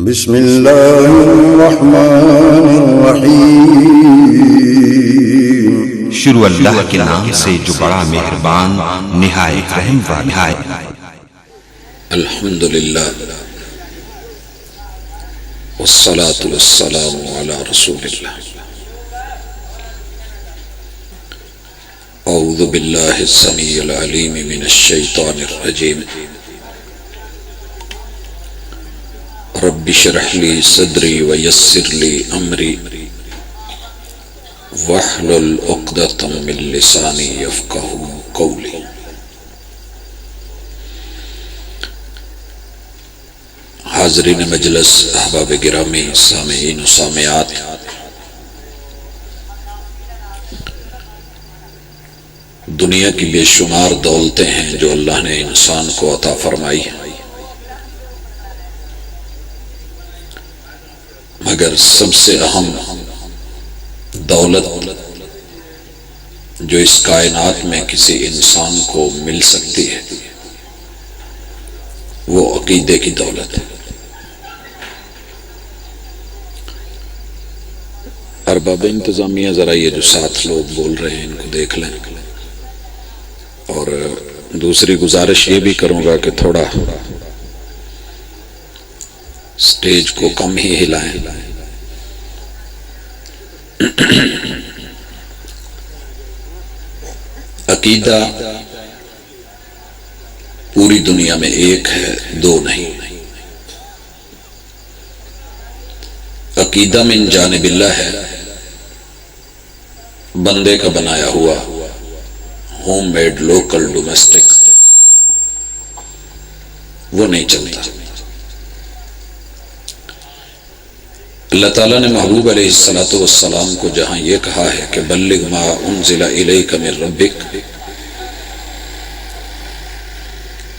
بسم اللہ الرحمن الرحیم۔ شروع اللہ کے نام سے جو بڑا مہربان نہایت رحم والا ہے۔ الحمدللہ والصلاة والسلام علی رسول اللہ۔ اعوذ باللہ السمیع العلیم من الشیطان الرجیم۔ رب اشرح لی صدری ویسر لی امری واحلل عقدۃ من لسانی یفقہوا قولی۔ حاضرین مجلس، احباب گرامی، سامعین و سامعات، دنیا کی بے شمار دولتیں ہیں جو اللہ نے انسان کو عطا فرمائی ہیں، مگر سب سے اہم دولت جو اس کائنات میں کسی انسان کو مل سکتی ہے وہ عقیدے کی دولت ہے۔ ارباب انتظامیہ ذرا یہ جو 7 لوگ بول رہے ہیں ان کو دیکھ لیں، اور دوسری گزارش یہ بھی کروں گا کہ تھوڑا سٹیج کو کم ہی ہلائیں۔ عقیدہ پوری دنیا میں ایک ہے، 2 نہیں۔ عقیدہ من جانب اللہ ہے، بندے کا بنایا ہوا، ہوم میڈ، لوکل، ڈومیسٹک، وہ نہیں چلتا۔ اللہ تعالیٰ نے محبوب علیہ السلام کو جہاں یہ کہا ہے کہ بلغ ما انزل الیک من ربک،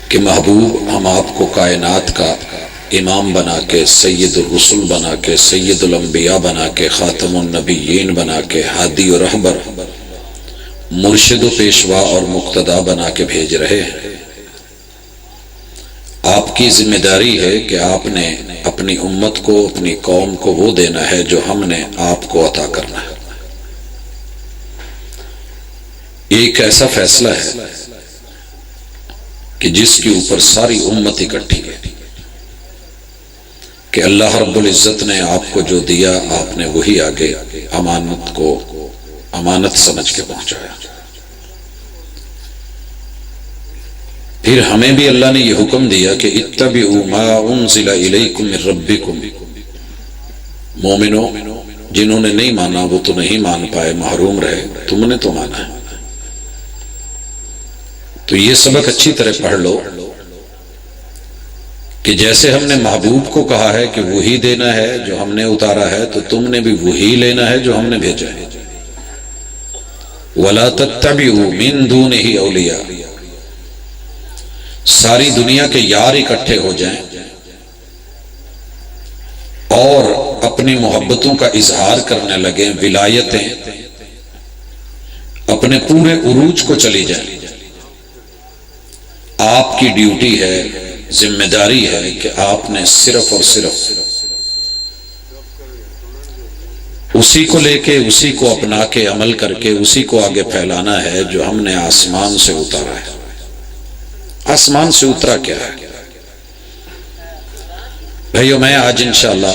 کہ محبوب ہم آپ کو کائنات کا امام بنا کے، سید الرسل بنا کے، سید الانبیاء بنا کے، خاتم النبیین بنا کے، ہادی و رہبر، مرشد و پیشوا اور مقتدا بنا کے بھیج رہے ہیں۔ آپ کی ذمہ داری ہے کہ آپ نے اپنی امت کو، اپنی قوم کو وہ دینا ہے جو ہم نے آپ کو عطا کرنا ہے۔ ایک ایسا فیصلہ ہے کہ جس کے اوپر ساری امت اکٹھی ہے کہ اللہ رب العزت نے آپ کو جو دیا آپ نے وہی آگے امانت کو امانت سمجھ کے پہنچایا۔ پھر ہمیں بھی اللہ نے یہ حکم دیا کہ اتبعوا ما انزل الیکم من ربکم۔ مومنوں، جنہوں نے نہیں مانا وہ تو نہیں مان پائے، محروم رہے، تم نے تو مانا ہے، تو یہ سبق اچھی طرح پڑھ لو کہ جیسے ہم نے محبوب کو کہا ہے کہ وہی دینا ہے جو ہم نے اتارا ہے، تو تم نے بھی وہی لینا ہے جو ہم نے بھیجا ہے۔ وَلَا تَتَّبِعُوا مِن دُونِهِ أَوْلِيَاءَ۔ ساری دنیا کے یار اکٹھے ہو جائیں اور اپنی محبتوں کا اظہار کرنے لگیں، ولایتیں اپنے پورے عروج کو چلی جائیں۔ آپ کی ڈیوٹی ہے، ذمہ داری ہے کہ آپ نے صرف اور صرف اسی کو لے کے، اسی کو اپنا کے، عمل کر کے اسی کو آگے پھیلانا ہے جو ہم نے آسمان سے اتارا ہے۔ آسمان سے اترا کیا ہے بھائیو؟ میں آج انشاءاللہ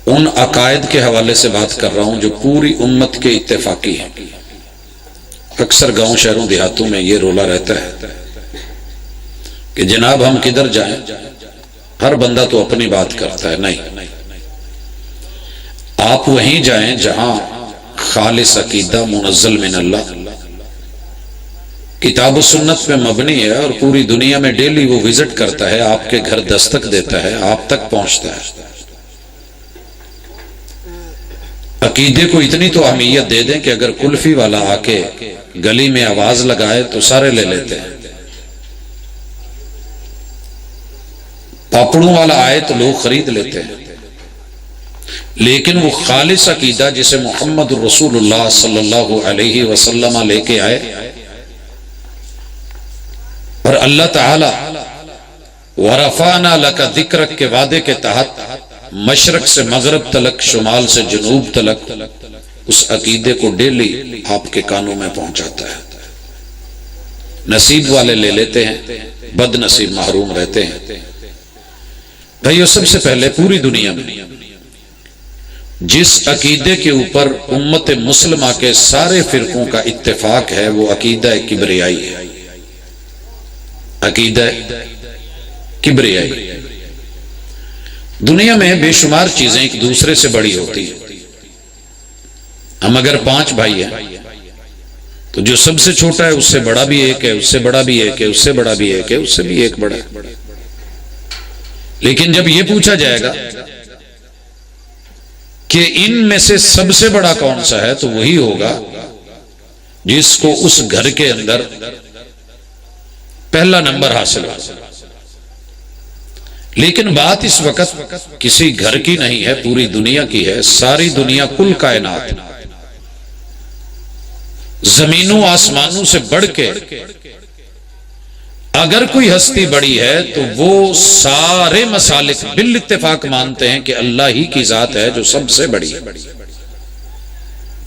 ان عقائد کے حوالے سے بات کر رہا ہوں جو پوری امت کے اتفاقی ہیں۔ اکثر گاؤں شہروں دیہاتوں میں یہ رولا رہتا ہے کہ جناب ہم کدھر جائیں، ہر بندہ تو اپنی بات کرتا ہے۔ نہیں، آپ وہیں جائیں جہاں خالص عقیدہ منزل من اللہ، کتاب و سنت پہ مبنی ہے، اور پوری دنیا میں ڈیلی وہ وزٹ کرتا ہے، آپ کے گھر دستک دیتا ہے، آپ تک پہنچتا ہے۔ عقیدے کو اتنی تو اہمیت دے دیں کہ اگر کلفی والا آ کے گلی میں آواز لگائے تو سارے لے لیتے ہیں، پاپڑوں والا آئے تو لوگ خرید لیتے ہیں، لیکن وہ خالص عقیدہ جسے محمد رسول اللہ صلی اللہ علیہ وسلم لے کے آئے، اور اللہ تعالی ورفعنا لک ذکرک کے وعدے کے تحت مشرق سے مغرب تلک، شمال سے جنوب تلک اس عقیدے کو ڈیلی آپ کے کانوں میں پہنچاتا ہے۔ نصیب والے لے لیتے ہیں، بد نصیب محروم رہتے ہیں۔ بھائیو، سب سے پہلے پوری دنیا میں جس عقیدے کے اوپر امت مسلمہ کے سارے فرقوں کا اتفاق ہے وہ عقیدہ کبریائی ہے۔ عقیدہ کبریائی۔ دنیا میں بے شمار چیزیں ایک دوسرے سے بڑی ہوتی ہیں۔ ہم اگر 5 بھائی ہیں تو جو سب سے چھوٹا ہے اس سے بڑا بھی ایک ہے، اس سے بڑا بھی ایک ہے، اس سے بڑا بھی ایک ہے، اس سے بھی ایک بڑا ہے۔ لیکن جب یہ پوچھا جائے گا کہ ان میں سے سب سے بڑا کون سا ہے تو وہی ہوگا جس کو اس گھر کے اندر پہلا نمبر حاصل ہو۔ لیکن بات اس وقت کسی گھر کی نہیں ہے، پوری دنیا کی ہے۔ ساری دنیا، کل کائنات، زمینوں آسمانوں سے بڑھ کے اگر کوئی ہستی بڑی ہے تو وہ سارے مسالک بالاتفاق مانتے ہیں کہ اللہ ہی کی ذات ہے جو سب سے بڑی ہے۔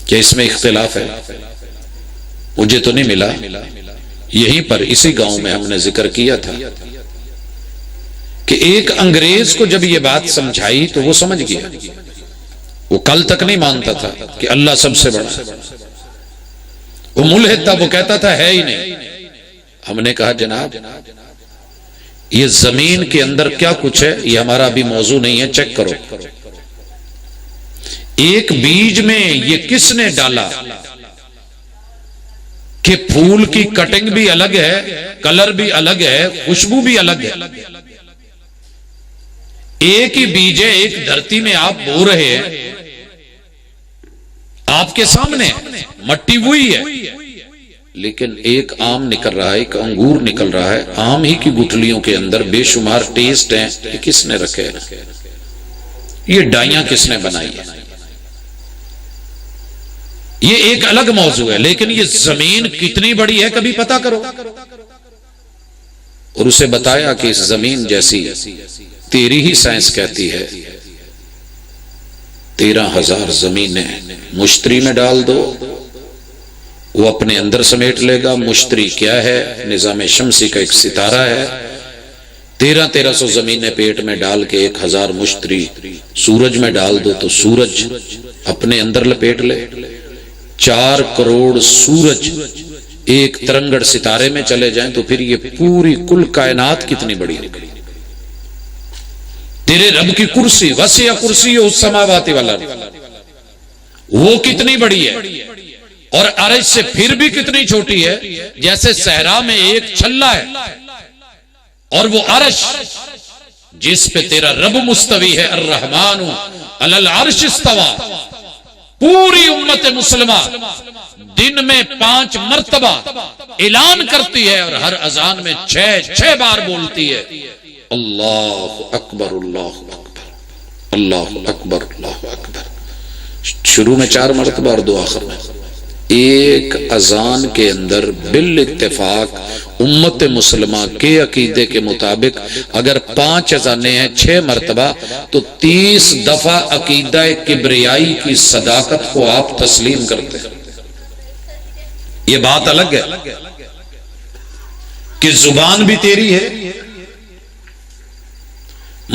کیا اس میں اختلاف ہے؟ مجھے تو نہیں ملا۔ یہیں پر اسی گاؤں میں ہم نے ذکر کیا تھا کہ ایک انگریز کو جب یہ بات سمجھائی تو وہ سمجھ گیا۔ وہ کل تک نہیں مانتا تھا کہ اللہ سب سے بڑا ہے، وہ ملحد تھا، وہ کہتا تھا ہے ہی نہیں۔ ہم نے کہا جناب یہ زمین کے اندر کیا کچھ ہے یہ ہمارا ابھی موضوع نہیں ہے، چیک کرو۔ ایک بیج میں یہ کس نے ڈالا کہ پھول کی کٹنگ بھی الگ ہے، کلر بھی الگ ہے، خوشبو بھی الگ ہے۔ ایک ہی بیج ہے، ایک دھرتی میں آپ بو رہے ہیں، آپ کے سامنے مٹی وہی ہے، لیکن ایک آم نکل رہا ہے، ایک انگور نکل رہا ہے۔ آم ہی کی گٹھلیوں کے اندر بے شمار ٹیسٹ ہیں، یہ کس نے رکھے ہیں؟ یہ ڈائیاں کس نے بنائی ہیں؟ یہ ایک الگ موضوع ہے، لیکن یہ زمین کتنی بڑی ہے کبھی پتا کرو۔ اور اسے بتایا کہ اس زمین جیسی تیری ہی سائنس کہتی ہے 13,000 زمینیں مشتری میں ڈال دو، وہ اپنے اندر سمیٹ لے گا۔ مشتری کیا ہے؟ نظام شمسی کا ایک ستارہ ہے۔ 1300 زمینیں پیٹ میں ڈال کے 1000 مشتری سورج میں ڈال دو تو سورج اپنے اندر لپیٹ لے۔ 4 کروڑ سورج ایک ترنگڑ ستارے میں چلے جائیں تو پھر یہ پوری کل کائنات کتنی بڑی نکلی۔ تیرے رب کی کرسی، وسیع کرسی السماوات والارض، وہ کتنی بڑی ہے، اور عرش سے پھر بھی کتنی چھوٹی ہے۔ جیسے صحرا میں ایک چھلا ہے اور وہ عرش جس پہ تیرا رب مستوی ہے، الرحمن علی العرش استوى، پوری امت مسلمہ دن میں 5 مرتبہ اعلان کرتی ہے اور ہر اذان میں 6 بار بولتی ہے اللہ اکبر اللہ اکبر اللہ اکبر اللہ اکبر۔ شروع میں 4 مرتبہ اور 2 آخر میں۔ ایک اذان کے اندر بالاتفاق امت مسلمہ کے عقیدے کے مطابق اگر 5 اذانیں ہیں 6 مرتبہ تو 30 دفعہ عقیدہ کبریائی کی صداقت کو آپ تسلیم کرتے ہیں۔ یہ بات الگ ہے کہ زبان بھی تیری ہے،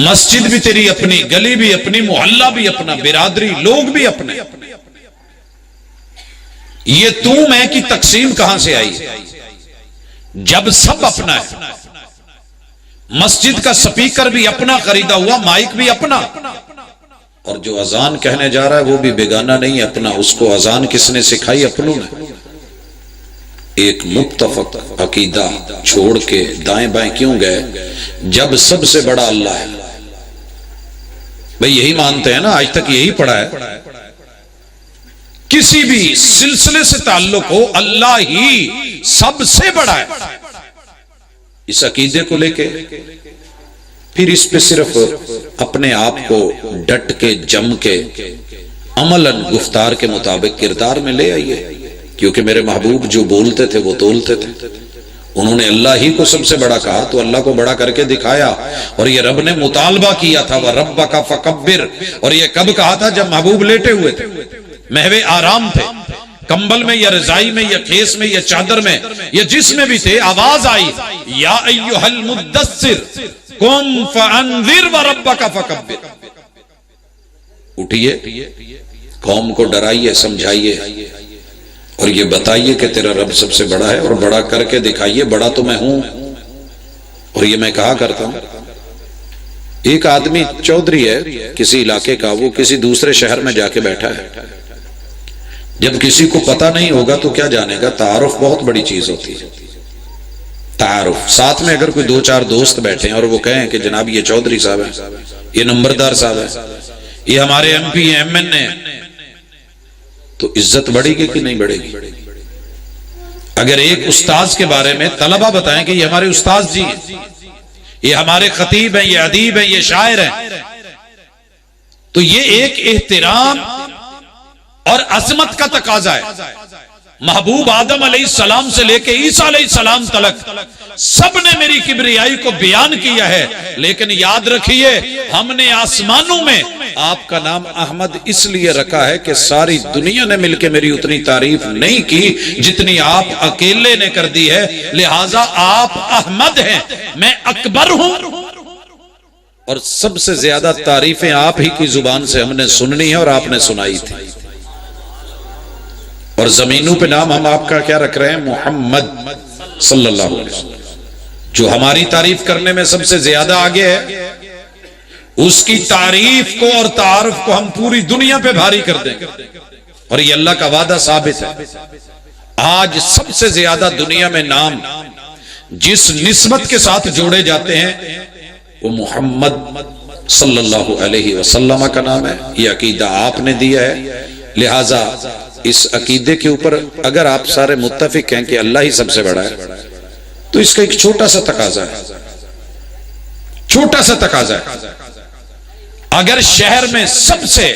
مسجد بھی تیری اپنی، گلی بھی اپنی، محلہ بھی اپنا، برادری لوگ بھی اپنے۔ یہ تو میں کی تقسیم کہاں سے آئی؟ جب سب اپنا ہے، مسجد کا سپیکر بھی اپنا خریدا ہوا، مائک بھی اپنا، اور جو اذان کہنے جا رہا ہے وہ بھی بیگانہ نہیں اپنا۔ اس کو اذان کس نے سکھائی؟ اپنوں نے۔ ایک متفق عقیدہ چھوڑ کے دائیں بائیں کیوں گئے جب سب سے بڑا اللہ ہے؟ بھئی یہی مانتے ہیں نا، آج تک یہی پڑھا ہے۔ کسی بھی سلسلے سے تعلق ہو، اللہ ہی سب سے بڑا ہے۔ اس عقیدے کو لے کے پھر اس پہ صرف اپنے آپ کو ڈٹ کے جم کے عملاً گفتار کے مطابق کردار میں لے آئیے، کیونکہ میرے محبوب جو بولتے تھے وہ تولتے تھے، انہوں نے اللہ ہی کو سب سے بڑا کہا تو اللہ کو بڑا کر کے دکھایا، اور یہ رب نے مطالبہ کیا تھا وَرَبَّكَ فَكَبِّرْ، اور یہ کب کہا تھا؟ جب محبوب لیٹے ہوئے تھے، محو آرام تھے، کمبل میں یا رضائی میں یا کھیس میں یا چادر میں یا جس میں بھی تھے، آواز آئی یا ایھا المدثر قم فانذر وربک فکبر، اٹھیے قوم کو ڈرائیے، سمجھائیے اور یہ بتائیے کہ تیرا رب سب سے بڑا ہے، اور بڑا کر کے دکھائیے، بڑا تو میں ہوں۔ اور یہ میں کہا کرتا ہوں، ایک آدمی چودھری ہے کسی علاقے کا، وہ کسی دوسرے شہر میں جا کے بیٹھا ہے، جب کسی کو پتہ نہیں ہوگا تو کیا جانے گا، تعارف بہت بڑی چیز ہوتی ہے، تعارف۔ ساتھ میں اگر کوئی دو چار دوست بیٹھے ہیں اور وہ کہیں کہ جناب یہ چودھری صاحب ہے، یہ نمبردار صاحب ہے، یہ ہمارے ایم پی ہیں، ایم این اے، تو عزت بڑھے گی کہ نہیں بڑھے گی؟ اگر ایک استاذ کے بارے میں طلبہ بتائیں کہ یہ ہمارے استاذ جی ہیں، یہ ہمارے خطیب ہیں، یہ ادیب ہیں، یہ شاعر ہیں، تو یہ ایک احترام اور عظمت کا تقاضا ہے۔ محبوب آدم علیہ السلام سے لے کے عیسیٰ علیہ السلام تلک سب نے میری کبریائی کو بیان کیا ہے، لیکن یاد رکھیے ہم نے آسمانوں میں آپ کا نام احمد اس لیے رکھا ہے کہ ساری دنیا نے مل کے میری اتنی تعریف نہیں کی جتنی آپ اکیلے نے کر دی ہے، لہٰذا آپ احمد ہیں، میں اکبر ہوں، اور سب سے زیادہ تعریفیں آپ ہی کی زبان سے ہم نے سننی ہے اور آپ نے سنائی تھی۔ اور زمینوں پہ نام ہم آپ کا کیا رکھ رہے ہیں؟ محمد صلی اللہ علیہ وسلم، جو ہماری تعریف کرنے میں سب سے زیادہ آگے ہے، اس کی تعریف کو اور تعارف کو ہم پوری دنیا پہ بھاری کر دیں گے، اور یہ اللہ کا وعدہ ثابت ہے۔ آج سب سے زیادہ دنیا میں نام جس نسبت کے ساتھ جوڑے جاتے ہیں وہ محمد صلی اللہ علیہ وسلم کا نام ہے، یہ عقیدہ آپ نے دیا ہے، لہٰذا اس عقیدے کے اوپر اگر آپ سارے متفق ہیں کہ اللہ ہی سب سے بڑا ہے تو اس کا ایک چھوٹا سا تقاضا ہے، چھوٹا سا تقاضا ہے، اگر شہر میں سب سے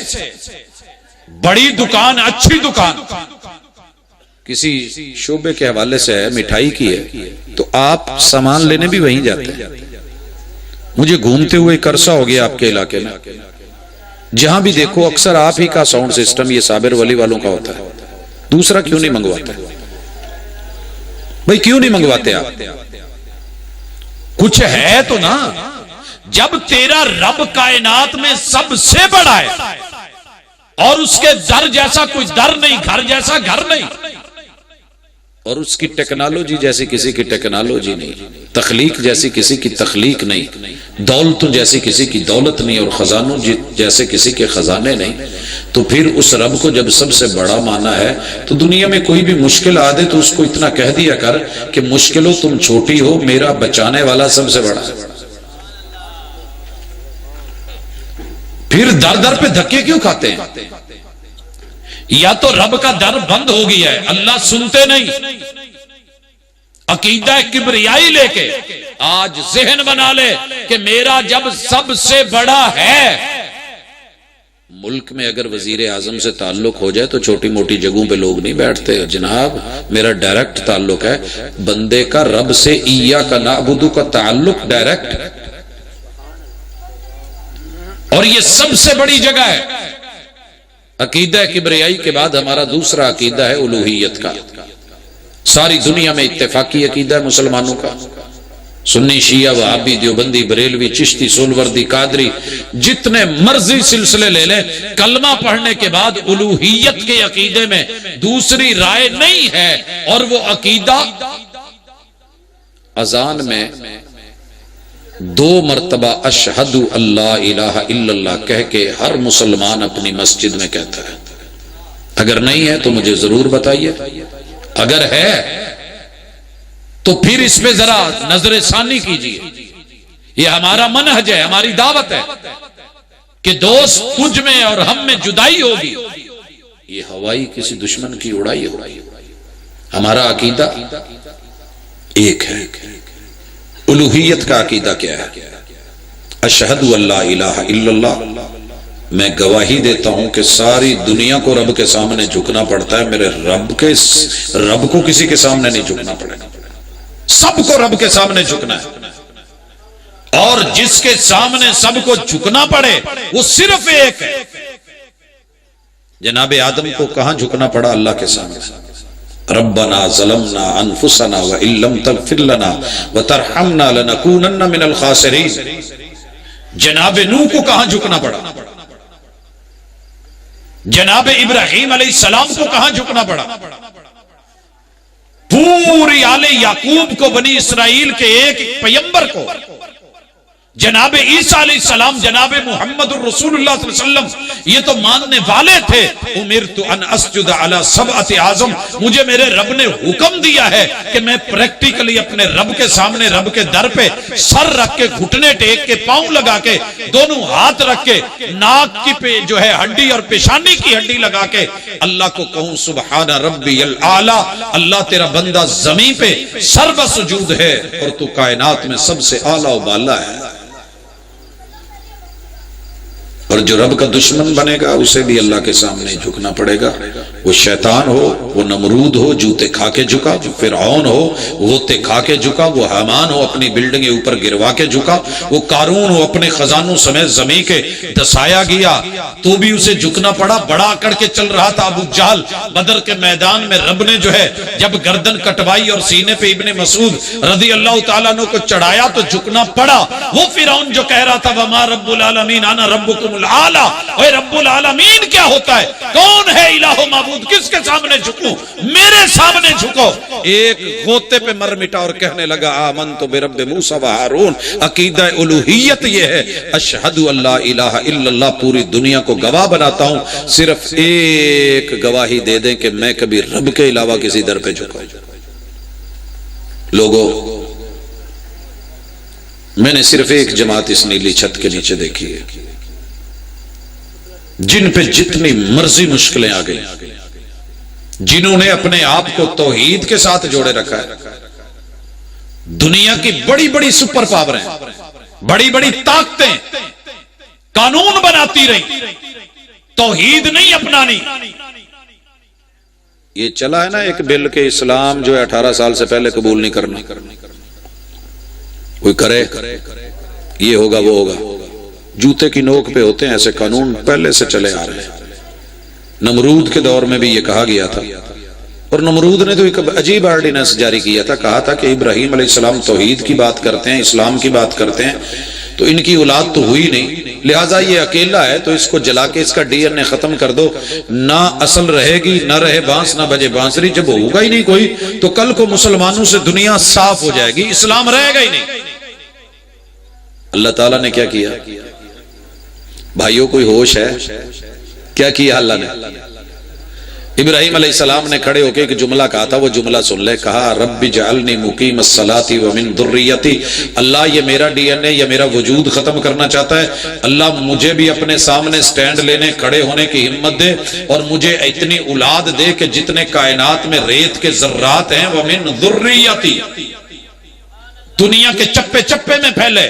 بڑی دکان، اچھی دکان کسی شعبے کے حوالے سے ہے، مٹھائی کی ہے، تو آپ سامان لینے بھی وہیں جاتے ہیں۔ مجھے گھومتے ہوئے ایک عرصہ ہو گیا آپ کے علاقے میں، جہاں بھی دیکھو اکثر آپ ہی کا ساؤنڈ سسٹم یہ صابر ولی والوں کا ہوتا ہے، دوسرا کیوں نہیں منگواتے؟ بھئی کیوں نہیں منگواتے آپ؟ کچھ ہے تو نا، جب تیرا رب کائنات میں سب سے بڑا ہے اور اس کے در جیسا کوئی در نہیں، گھر جیسا گھر نہیں، اور اس کی ٹیکنالوجی جیسی کسی کی ٹیکنالوجی نہیں، تخلیق جیسی کسی کی تخلیق نہیں، دولت جیسی کسی کی دولت نہیں، اور خزانوں جیسے کسی کے خزانے نہیں، تو پھر اس رب کو جب سب سے بڑا مانا ہے تو دنیا میں کوئی بھی مشکل آ دے تو اس کو اتنا کہہ دیا کر کہ مشکلوں تم چھوٹی ہو، میرا بچانے والا سب سے بڑا ہے۔ پھر در در پہ دھکے کیوں کھاتے ہیں؟ یا تو رب کا در بند ہو گیا ہے، اللہ سنتے نہیں، عقیدہ کبریائی لے کے آج ذہن بنا لے کہ میرا جب سب سے بڑا ہے۔ ملک میں اگر وزیر اعظم سے تعلق ہو جائے تو چھوٹی موٹی جگہوں پہ لوگ نہیں بیٹھتے، جناب میرا ڈائریکٹ تعلق ہے، بندے کا رب سے ایاک نعبد کا تعلق ڈائریکٹ ہے، اور یہ سب سے بڑی جگہ ہے۔ عقیدہ کبریائی کے بعد ہمارا دوسرا عقیدہ ہے الوہیت کا، ساری دنیا میں اتفاقی عقیدہ ہے مسلمانوں کا، سنی، شیعہ، وہابی، دیوبندی، بریلوی، چشتی، سولوردی، قادری، جتنے مرضی سلسلے لے لیں، کلمہ پڑھنے کے بعد الوہیت کے عقیدے میں دوسری رائے نہیں ہے، اور وہ عقیدہ اذان میں 2 مرتبہ اشہد اللہ الہ الا اللہ کہہ کے ہر مسلمان اپنی مسجد میں کہتا ہے۔ اگر نہیں ہے تو مجھے ضرور بتائیے، اگر ہے تو پھر اس پہ ذرا نظر ثانی کیجئے۔ یہ ہمارا منہج ہے، ہماری دعوت ہے کہ دوست تجھ میں اور ہم میں جدائی ہوگی، یہ ہوائی کسی دشمن کی اڑائی ہوگی۔ ہمارا عقیدہ ایک ہے۔ الوہیت کا عقیدہ کیا ہے؟ اشہد اللہ الہ الا اللہ، میں گواہی دیتا ہوں کہ ساری دنیا کو رب کے سامنے جھکنا پڑتا ہے، میرے رب کو کسی کے سامنے نہیں جھکنا پڑے گا۔ سب کو رب کے سامنے جھکنا ہے، اور جس کے سامنے سب کو جھکنا پڑے وہ صرف ایک ہے۔ جناب آدم کو کہاں جھکنا پڑا؟ اللہ کے سامنے۔ ربنا ظلمنا انفسنا وان لم تغفر لنا وترحمنا لنكونن من الخاسرین۔ جناب نوح کو کہاں جھکنا پڑا؟ جناب ابراہیم علیہ السلام کو کہاں جھکنا پڑا؟ پوری آل یعقوب کو، بنی اسرائیل کے ایک پیغمبر کو، جناب عیسیٰ علیہ السلام، جناب محمد الرسول اللہ صلی اللہ علیہ وسلم یہ تو ماننے والے تھے۔ امرت ان اسجد علی سبعۃ اعظم، مجھے میرے رب نے حکم دیا ہے کہ میں پریکٹیکلی اپنے رب کے سامنے، رب کے در پہ سر رکھ کے، گھٹنے ٹیک کے، پاؤں لگا کے، دونوں ہاتھ رکھ کے، ناک کی پہ جو ہے ہڈی اور پیشانی کی ہڈی لگا کے اللہ کو کہوں سبحان ربی الاعلی، اللہ تیرا بندہ زمین پہ سر بسجود ہے اور تو کائنات میں سب سے اعلیٰ و بالا ہے۔ اور جو رب کا دشمن بنے گا اسے بھی اللہ کے سامنے جھکنا پڑے گا، وہ شیطان ہو، وہ نمرود ہو جوتے کھا کے جھکا، وہ فرعون ہو غوطے کھا کے جھکا، وہ حامان ہو اپنی بلڈنگیں اوپر گروا کے جھکا، وہ قارون ہو اپنے خزانوں سمیت زمین کے دسایا گیا تو بھی اسے جھکنا پڑا۔ بڑا کر کے چل رہا تھا ابو جہل، بدر کے میدان میں رب نے جو ہے جب گردن کٹوائی اور سینے پہ ابن مسعود رضی اللہ تعالیٰ عنہ کو چڑھایا تو جھکنا پڑا۔ وہ فرعون جو کہہ رہا تھا وما رب العالمین انا ربکم العالی، اے رب العالمین کیا ہوتا ہے؟ کون ہے الہ معبود؟ کس کے سامنے جھکوں؟ میرے سامنے جھکو۔ ایک غوطے پہ مر مٹا اور کہنے لگا آمنت برب موسیٰ و ہارون، عقیدہ الوہیت یہ ہے اشہد ان لا الہ الا اللہ، پوری دنیا کو گواہ بناتا ہوں، صرف ایک گواہی دے دیں کہ میں کبھی رب کے علاوہ کسی در پہ جھکا۔ لوگوں، میں نے صرف ایک جماعت اس نیلی چھت کے نیچے دیکھی ہے جن پہ جتنی مرضی مشکلیں آ گئی، جنہوں نے اپنے آپ کو توحید کے ساتھ جوڑے رکھا ہے۔ دنیا کی بڑی بڑی سپر پاوریں، بڑی بڑی طاقتیں قانون بناتی رہی، توحید نہیں اپنانی۔ یہ چلا ہے نا ایک بل کہ اسلام جو ہے 18 سال سے پہلے قبول نہیں کرنا، کوئی کرے یہ ہوگا وہ ہوگا، جوتے کی نوک پہ ہوتے ہیں ایسے قانون، پہلے سے چلے آ رہے ہیں۔ نمرود کے دور میں بھی یہ کہا گیا تھا، اور نمرود نے تو ایک عجیب آرڈیننس جاری کیا تھا، کہا تھا کہ ابراہیم علیہ السلام توحید کی بات کرتے ہیں، اسلام کی بات کرتے ہیں، تو ان کی اولاد تو ہوئی نہیں، لہٰذا یہ اکیلا ہے تو اس کو جلا کے اس کا ڈی این اے ختم کر دو، نہ اصل رہے گی، نہ رہے بانس نہ بجے بانسری، جب ہوگا ہی نہیں کوئی تو کل کو مسلمانوں سے دنیا صاف ہو جائے گی، اسلام رہے گا ہی نہیں۔ اللہ تعالیٰ نے کیا کیا؟ بھائیوں کوئی ہوش ہے؟ کیا کیا اللہ نے؟ ابراہیم علیہ السلام نے کھڑے ہو کے ایک جملہ کہا تھا، وہ جملہ سن لے، کہا رب جعلنی مقیم الصلاۃ ومن ذریتی، اللہ یہ میرا ڈی این اے، یہ میرا وجود ختم کرنا چاہتا ہے، اللہ مجھے بھی اپنے سامنے سٹینڈ لینے کھڑے ہونے کی ہمت دے، اور مجھے اتنی اولاد دے کہ جتنے کائنات میں ریت کے ذرات ہیں ومن ذریتی، دنیا کے چپے چپے میں پھیلے،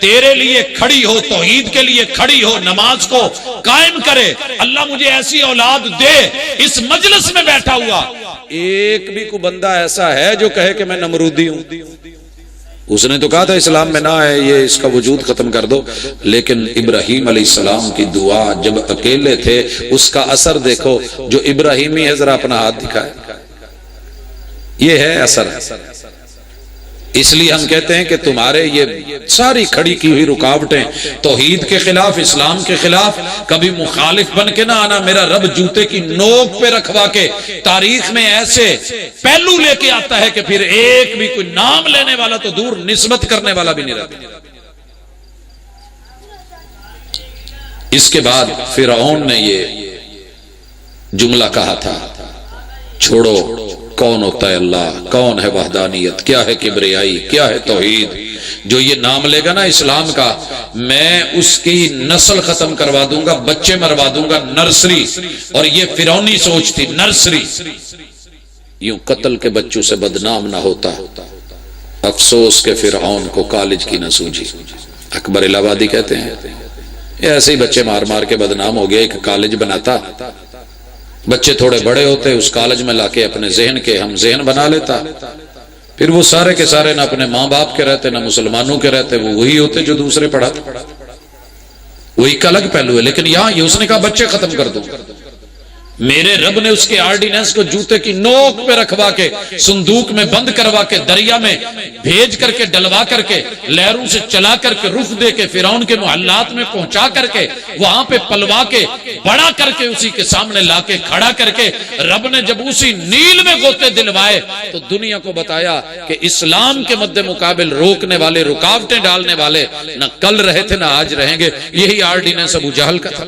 تیرے لیے کھڑی ہو، توحید کے لیے کھڑی ہو، نماز کو قائم کرے۔ اللہ مجھے ایسی اولاد دے۔ اس مجلس میں بیٹھا ہوا ایک بھی کوئی بندہ ایسا ہے جو کہے کہ میں نمرودی ہوں؟ اس نے تو کہا تھا اسلام میں نہ ہے، یہ اس کا وجود ختم کر دو، لیکن ابراہیم علیہ السلام کی دعا جب اکیلے تھے اس کا اثر دیکھو، جو ابراہیمی ہے ذرا اپنا ہاتھ دکھائے، یہ ہے اثر۔ اس لیے ہم کہتے ہیں کہ تمہارے یہ ساری کھڑی کی ہوئی رکاوٹیں توحید کے خلاف، اسلام کے خلاف، کبھی مخالف بن کے نہ آنا۔ میرا رب جوتے کی نوک پہ رکھوا کے تاریخ میں ایسے پہلو لے کے آتا ہے کہ پھر ایک بھی کوئی نام لینے والا تو دور، نسبت کرنے والا بھی نہیں رہتا۔ اس کے بعد فرعون نے یہ جملہ کہا تھا، چھوڑو کون ہوتا ہے اللہ، کون ہے وحدانیت، کیا ہے کبریائی، کیا ہے توحید۔ جو یہ نام لے گا نا اسلام کا، میں اس کی نسل ختم کروا دوں گا، بچے مروا دوں گا، نرسری۔ اور یہ فرعونی سوچ تھی، نرسری۔ یوں قتل کے بچوں سے بدنام نہ ہوتا، افسوس کے فرعون کو کالج کی نہ سوجی۔ اکبر الہ آبادی کہتے ہیں یہ ایسے ہی بچے مار مار کے بدنام ہو گیا، ایک کالج بناتا، بچے تھوڑے بڑے ہوتے، اس کالج میں لا کے اپنے ذہن کے ہم ذہن بنا لیتا، پھر وہ سارے کے سارے نہ اپنے ماں باپ کے رہتے نہ مسلمانوں کے رہتے، وہ وہی ہوتے جو دوسرے پڑھاتے، وہ ایک الگ پہلو ہے۔ لیکن یہاں یہ اس نے کہا بچے ختم کر دو، میرے رب نے اس کے آرڈیننس کو جوتے کی نوک پہ رکھوا کے صندوق میں بند کروا کے دریا میں بھیج کر کے ڈلوا کر کے لہروں سے چلا کر کے رخ دے کے فرعون کے محلات میں پہنچا کر کے وہاں پہ پلوا کے بڑا کر کے اسی کے سامنے لا کے کھڑا کر کے رب نے جب اسی نیل میں غوطے دلوائے تو دنیا کو بتایا کہ اسلام کے مد مقابل روکنے والے، رکاوٹیں ڈالنے والے نہ کل رہے تھے نہ آج رہیں گے۔ یہی آرڈیننس ابو جہل کا تھا،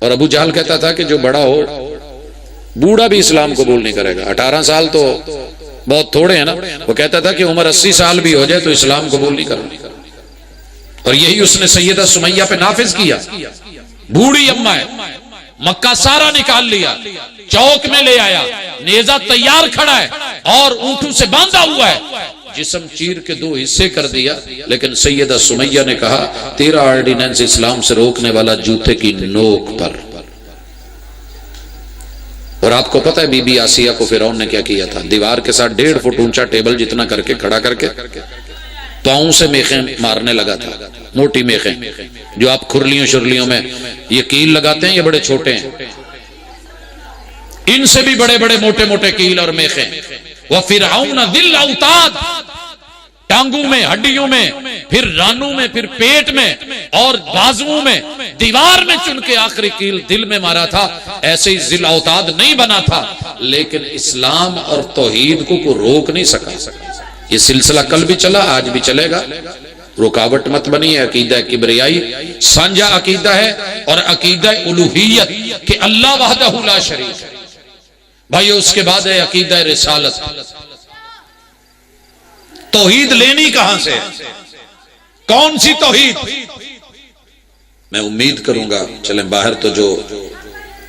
اور ابو جہل کہتا تھا کہ جو بڑا ہو، بوڑھا بھی اسلام قبول نہیں کرے گا، 18 سال تو بہت تھوڑے ہیں نا، وہ کہتا تھا کہ عمر 80 سال بھی ہو جائے تو اسلام قبول نہیں کرنا، اور یہی اس نے سیدہ سمیہ پہ نافذ کیا۔ بوڑھی اماں ہے، مکہ سارا نکال لیا، چوک میں لے آیا، نیزہ تیار کھڑا ہے اور اونٹوں سے باندھا ہوا ہے، جسم چیر کے 2 حصے کر دیا، لیکن سیدہ سمیہ نے کہا تیرا آرڈیننس اسلام سے روکنے والا جوتے کی نوک پر۔ اور آپ کو پتہ ہے بی بی آسیہ کو فرعون نے کیا کیا تھا؟ دیوار کے ساتھ 1.5 فٹ اونچا ٹیبل جتنا کر کے کھڑا کر کے پاؤں سے میخیں مارنے لگا تھا، موٹی میخیں جو آپ کھرلیوں شرلیوں میں یہ کیل لگاتے ہیں، یہ بڑے چھوٹے ہیں، ان سے بھی بڑے بڑے موٹے موٹے کیل اور میخیں۔ وَفِرْعَوْنَ ذِي الْأَوْتَادِ، ٹانگوں میں، ہڈیوں میں، پھر رانوں میں، پھر پیٹ میں اور بازوؤں میں، دیوار میں چن کے آخری کیل دل میں مارا تھا۔ ایسے ہی ذی الاوتاد نہیں بنا تھا، لیکن اسلام اور توحید کو کوئی روک نہیں سکا۔ یہ سلسلہ کل بھی چلا، آج بھی چلے گا، رکاوٹ مت بنی ہے۔ عقیدہ کبریائی سانجا عقیدہ ہے، اور عقیدہ الوہیت کہ اللہ وحدہ لا شریک ہے۔ بھائیو اس کے بعد ہے عقیدہ رسالت۔ توحید لینی کہاں سے؟ کون سی توحید؟ میں امید کروں گا، چلیں باہر تو جو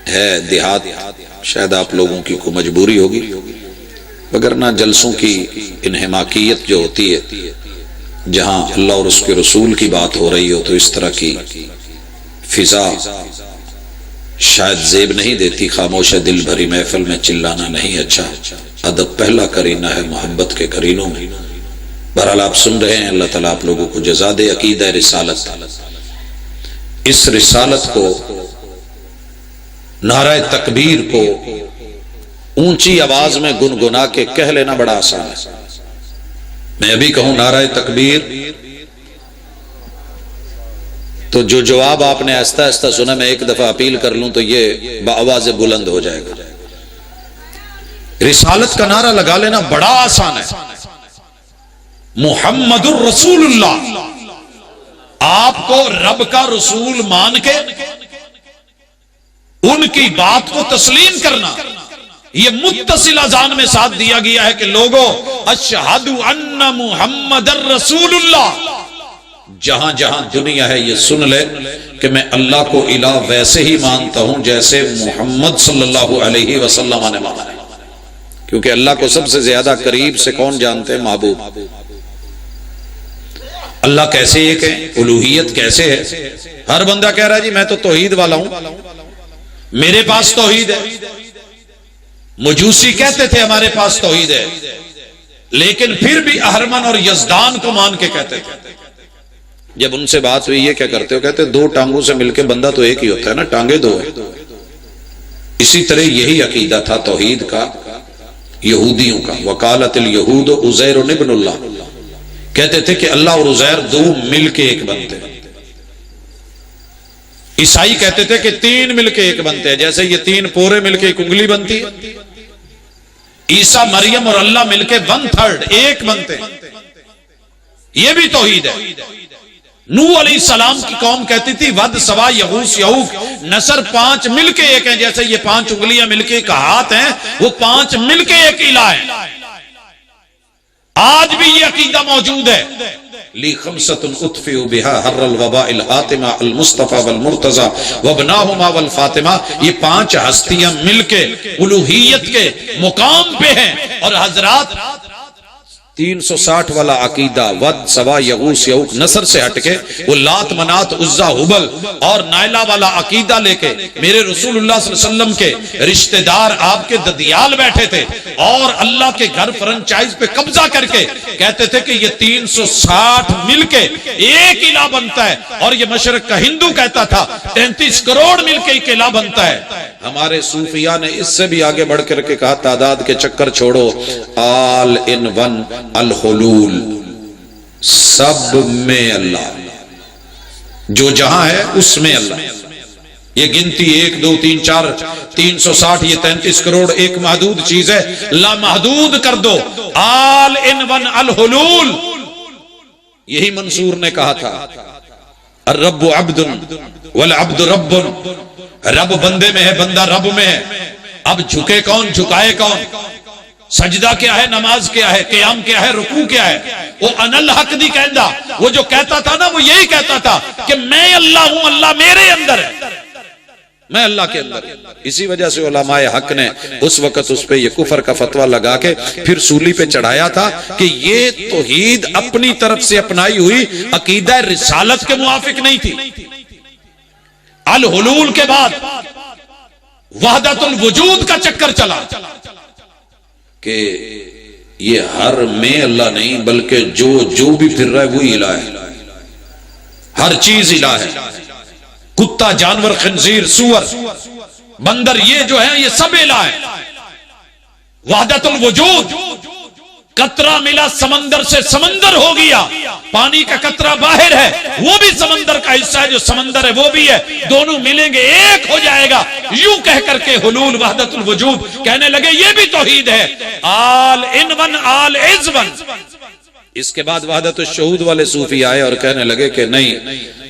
ہے دیہات، شاید آپ لوگوں کی کوئی مجبوری ہوگی، وگرنہ جلسوں کی انہماکیت جو ہوتی ہے، جہاں اللہ اور اس کے رسول کی بات ہو رہی ہو تو اس طرح کی فضا شاید زیب نہیں دیتی۔ خاموش دل بھری محفل میں چلانا نہیں اچھا، ادب پہلا کرینہ ہے محبت کے کرینوں میں۔ بہرحال آپ سن رہے ہیں، اللہ تعالیٰ آپ لوگوں کو جزا دے۔ عقیدہ رسالت، اس رسالت کو، نعرہ تکبیر کو اونچی آواز میں گنگنا کے کہہ لینا بڑا آسان ہے۔ میں ابھی کہوں نعرہ تکبیر تو جو جواب آپ نے آہستہ آہستہ سنا، میں ایک دفعہ اپیل کر لوں تو یہ بآواز بلند ہو جائے گا۔ رسالت کا نعرہ لگا لینا بڑا آسان ہے۔ محمد الرسول اللہ، آپ کو رب کا رسول مان کے ان کی بات کو تسلیم کرنا، یہ متصل اذان میں ساتھ دیا گیا ہے کہ لوگوں اشہد ان محمد الرسول اللہ، جہاں جہاں دنیا ہے یہ سن لے کہ میں اللہ کو الہ ویسے ہی مانتا ہوں جیسے محمد صلی اللہ علیہ وسلم نے مانا، کیونکہ اللہ کو سب سے زیادہ قریب سے کون جانتے ہیں؟ محبوب۔ اللہ کیسے ایک ہے، الوہیت کیسے ہے؟ ہر بندہ کہہ رہا ہے جی میں تو توحید والا ہوں، میرے پاس توحید ہے۔ مجوسی کہتے تھے ہمارے پاس توحید ہے، لیکن پھر بھی اہرمن اور یزدان کو مان کے کہتے تھے۔ جب ان سے بات ہوئی یہ کیا کرتے ہو؟ کہتے 2 ٹانگوں سے مل کے بندہ تو ایک ہی ہوتا ہے نا، ٹانگیں 2 ہیں۔ اسی طرح یہی عقیدہ تھا توحید کا یہودیوں کا۔ وقالت الیہود عزیر ابن اللہ، کہتے تھے کہ اللہ اور عزیر 2 مل کے ایک بنتے ہیں۔ عیسائی کہتے تھے کہ 3 مل کے ایک بنتے ہیں، جیسے یہ 3 پورے مل کے ایک انگلی بنتی ہے۔ عیسیٰ مریم اور اللہ مل کے 1/3 ایک بنتے ہیں، یہ بھی توحید ہے۔ نوح علیہ السلام کی قوم کہتی تھی ود سوا یغوث یعوق، نصر 5 مل کے ایک ہیں، جیسے یہ 5 انگلیاں مل کے ایک ہاتھ ہیں، وہ 5 مل کے ایک الہ ہے۔ آج بھی یہ عقیدہ موجود ہے۔ لی خمسۃ اطفئ بہا حر الوباء الحاتمہ المصطفى والمرتضی وابناہما والفاطمہ، یہ 5 ہستیاں مل کے الوہیت کے مقام پہ ہیں، اور حضرات 360 والا عقیدہ ود سوا یغوث یعوق نصر سے ہٹ کے وہ لات منات عزا ہبل اور نائلہ والا عقیدہ لے کے میرے رسول اللہ صلی اللہ علیہ وسلم کے رشتہ دار آپ کے ددیال بیٹھے تھے اور اللہ کے گھر فرنچائز پہ قبضہ کر کے کہتے تھے کہ یہ 360 مل کے ایک الہ بنتا ہے، اور یہ مشرق کا ہندو کہتا تھا 33 کروڑ مل کے ایک الہ بنتا ہے۔ ہمارے صوفیاء نے اس سے بھی آگے بڑھ کر کے کہا تعداد کے چکر چھوڑو، آل ان ون الحلول، سب میں اللہ، جو جہاں ہے اس میں اللہ۔ یہ گنتی 1 2 3 4 360 یہ 33 کروڑ ایک محدود چیز ہے، لا محدود کر دو، آل ان ون الحلول۔ یہی منصور نے کہا تھا الرب عبد والعبد رب، رب بندے میں ہے، بندہ رب میں ہے۔ اب جھکے کون، جھکائے کون؟ سجدہ کیا ہے، نماز کیا ہے، قیام کیا ہے، رکوع کیا ہے؟ وہ ان الحق دی کہندا، وہ جو کہتا تھا نا وہ یہی کہتا تھا کہ میں اللہ ہوں، اللہ میرے اندر ہے، میں اللہ کے اندر۔ اسی وجہ سے علماء حق نے اس وقت اس پہ یہ کفر کا فتویٰ لگا کے پھر سولی پہ چڑھایا تھا کہ یہ توحید اپنی طرف سے اپنائی ہوئی عقیدہ رسالت کے موافق نہیں تھی۔ الحلول کے بعد وحدت الوجود کا چکر چلا کہ یہ ہر میں اللہ نہیں بلکہ جو بھی پھر رہا ہے وہی الہ ہے، ہر چیز الہ ہے، کتا، جانور، خنزیر، سور، بندر، یہ جو ہے یہ سب الہ ہے۔ وحدت الوجود، قطرہ ملا سمندر سے، سمندر ہو گیا، پانی کا قطرہ باہر ہے وہ بھی سمندر کا حصہ ہے، جو سمندر ہے وہ بھی ہے، دونوں ملیں گے ایک ہو جائے گا، یوں کہہ کر کے حلول وحدت الوجود کہنے لگے، یہ بھی توحید ہے، آل in one all is one. اس کے بعد وحدت الشہود والے صوفی آئے اور کہنے لگے کہ نہیں،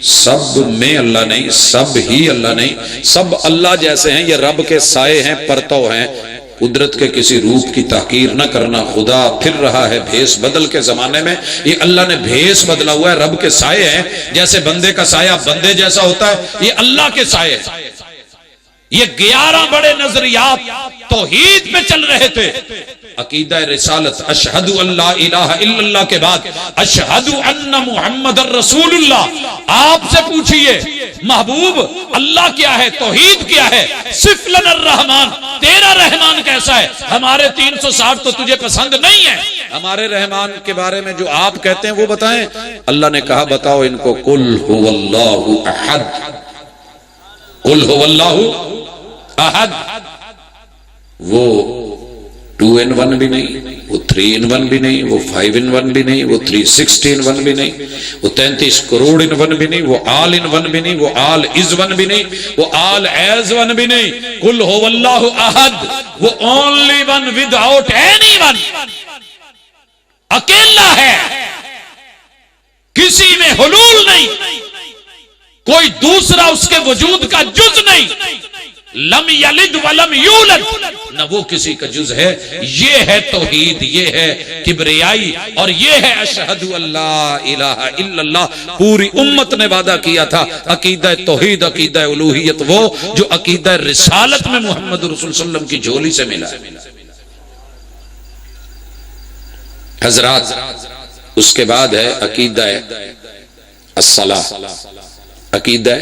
سب میں اللہ نہیں، سب ہی اللہ نہیں، سب اللہ جیسے ہیں، یہ رب کے سائے ہیں، پرتو ہیں، قدرت کے کسی روپ کی تحقیر نہ کرنا، خدا پھر رہا ہے بھیس بدل کے زمانے میں، یہ اللہ نے بھیس بدلا ہوا ہے، رب کے سائے ہیں، جیسے بندے کا سایہ بندے جیسا ہوتا ہے، یہ اللہ کے سائے ہیں۔ یہ 11 بڑے نظریات توحید پہ چل رہے تھے، عقیدہ رسالت، اشہد اللہ الہ الا اللہ کے بعد اشہد ان محمد الرسول اللہ۔ آپ سے پوچھئے محبوب اللہ کیا ہے، توحید کیا ہے، صف لنا الرحمن، تیرا رحمان کیسا ہے؟ ہمارے 360 تو تجھے پسند نہیں ہے، ہمارے رحمان کے بارے میں جو آپ کہتے ہیں وہ بتائیں۔ اللہ نے کہا بتاؤ ان کو، قل هو اللہ احد، قل هو اللہ احد۔ وہ 2 in 1 بھی نہیں، وہ 3 in 1 بھی نہیں، وہ 5 in 1 بھی نہیں، وہ 360 in 1 بھی نہیں، وہ 33 کروڑ in 1 بھی نہیں، وہ آل in 1 بھی نہیں، وہ آل از 1 بھی نہیں، وہ آل ایز 1 بھی نہیں۔ قل هو اللہ احد، وہ only one without anyone، اکیلا ہے، کسی میں حلول نہیں، کوئی دوسرا اس کے وجود کا جز نہیں، لم یلد ولم یولد، نہ وہ کسی کا جز ہے۔ یہ ہے توحید، یہ ہے کبریائی، اور یہ ہے اشہد اللہ الہ الا اللہ۔ پوری امت نے وعدہ کیا تھا عقیدہ توحید، عقیدہ الوہیت، وہ جو عقیدہ رسالت میں محمد رسول صلی اللہ علیہ وسلم کی جھولی سے ملا ہے۔ حضرات اس کے بعد ہے عقیدہ الصلاۃ، عقیدہ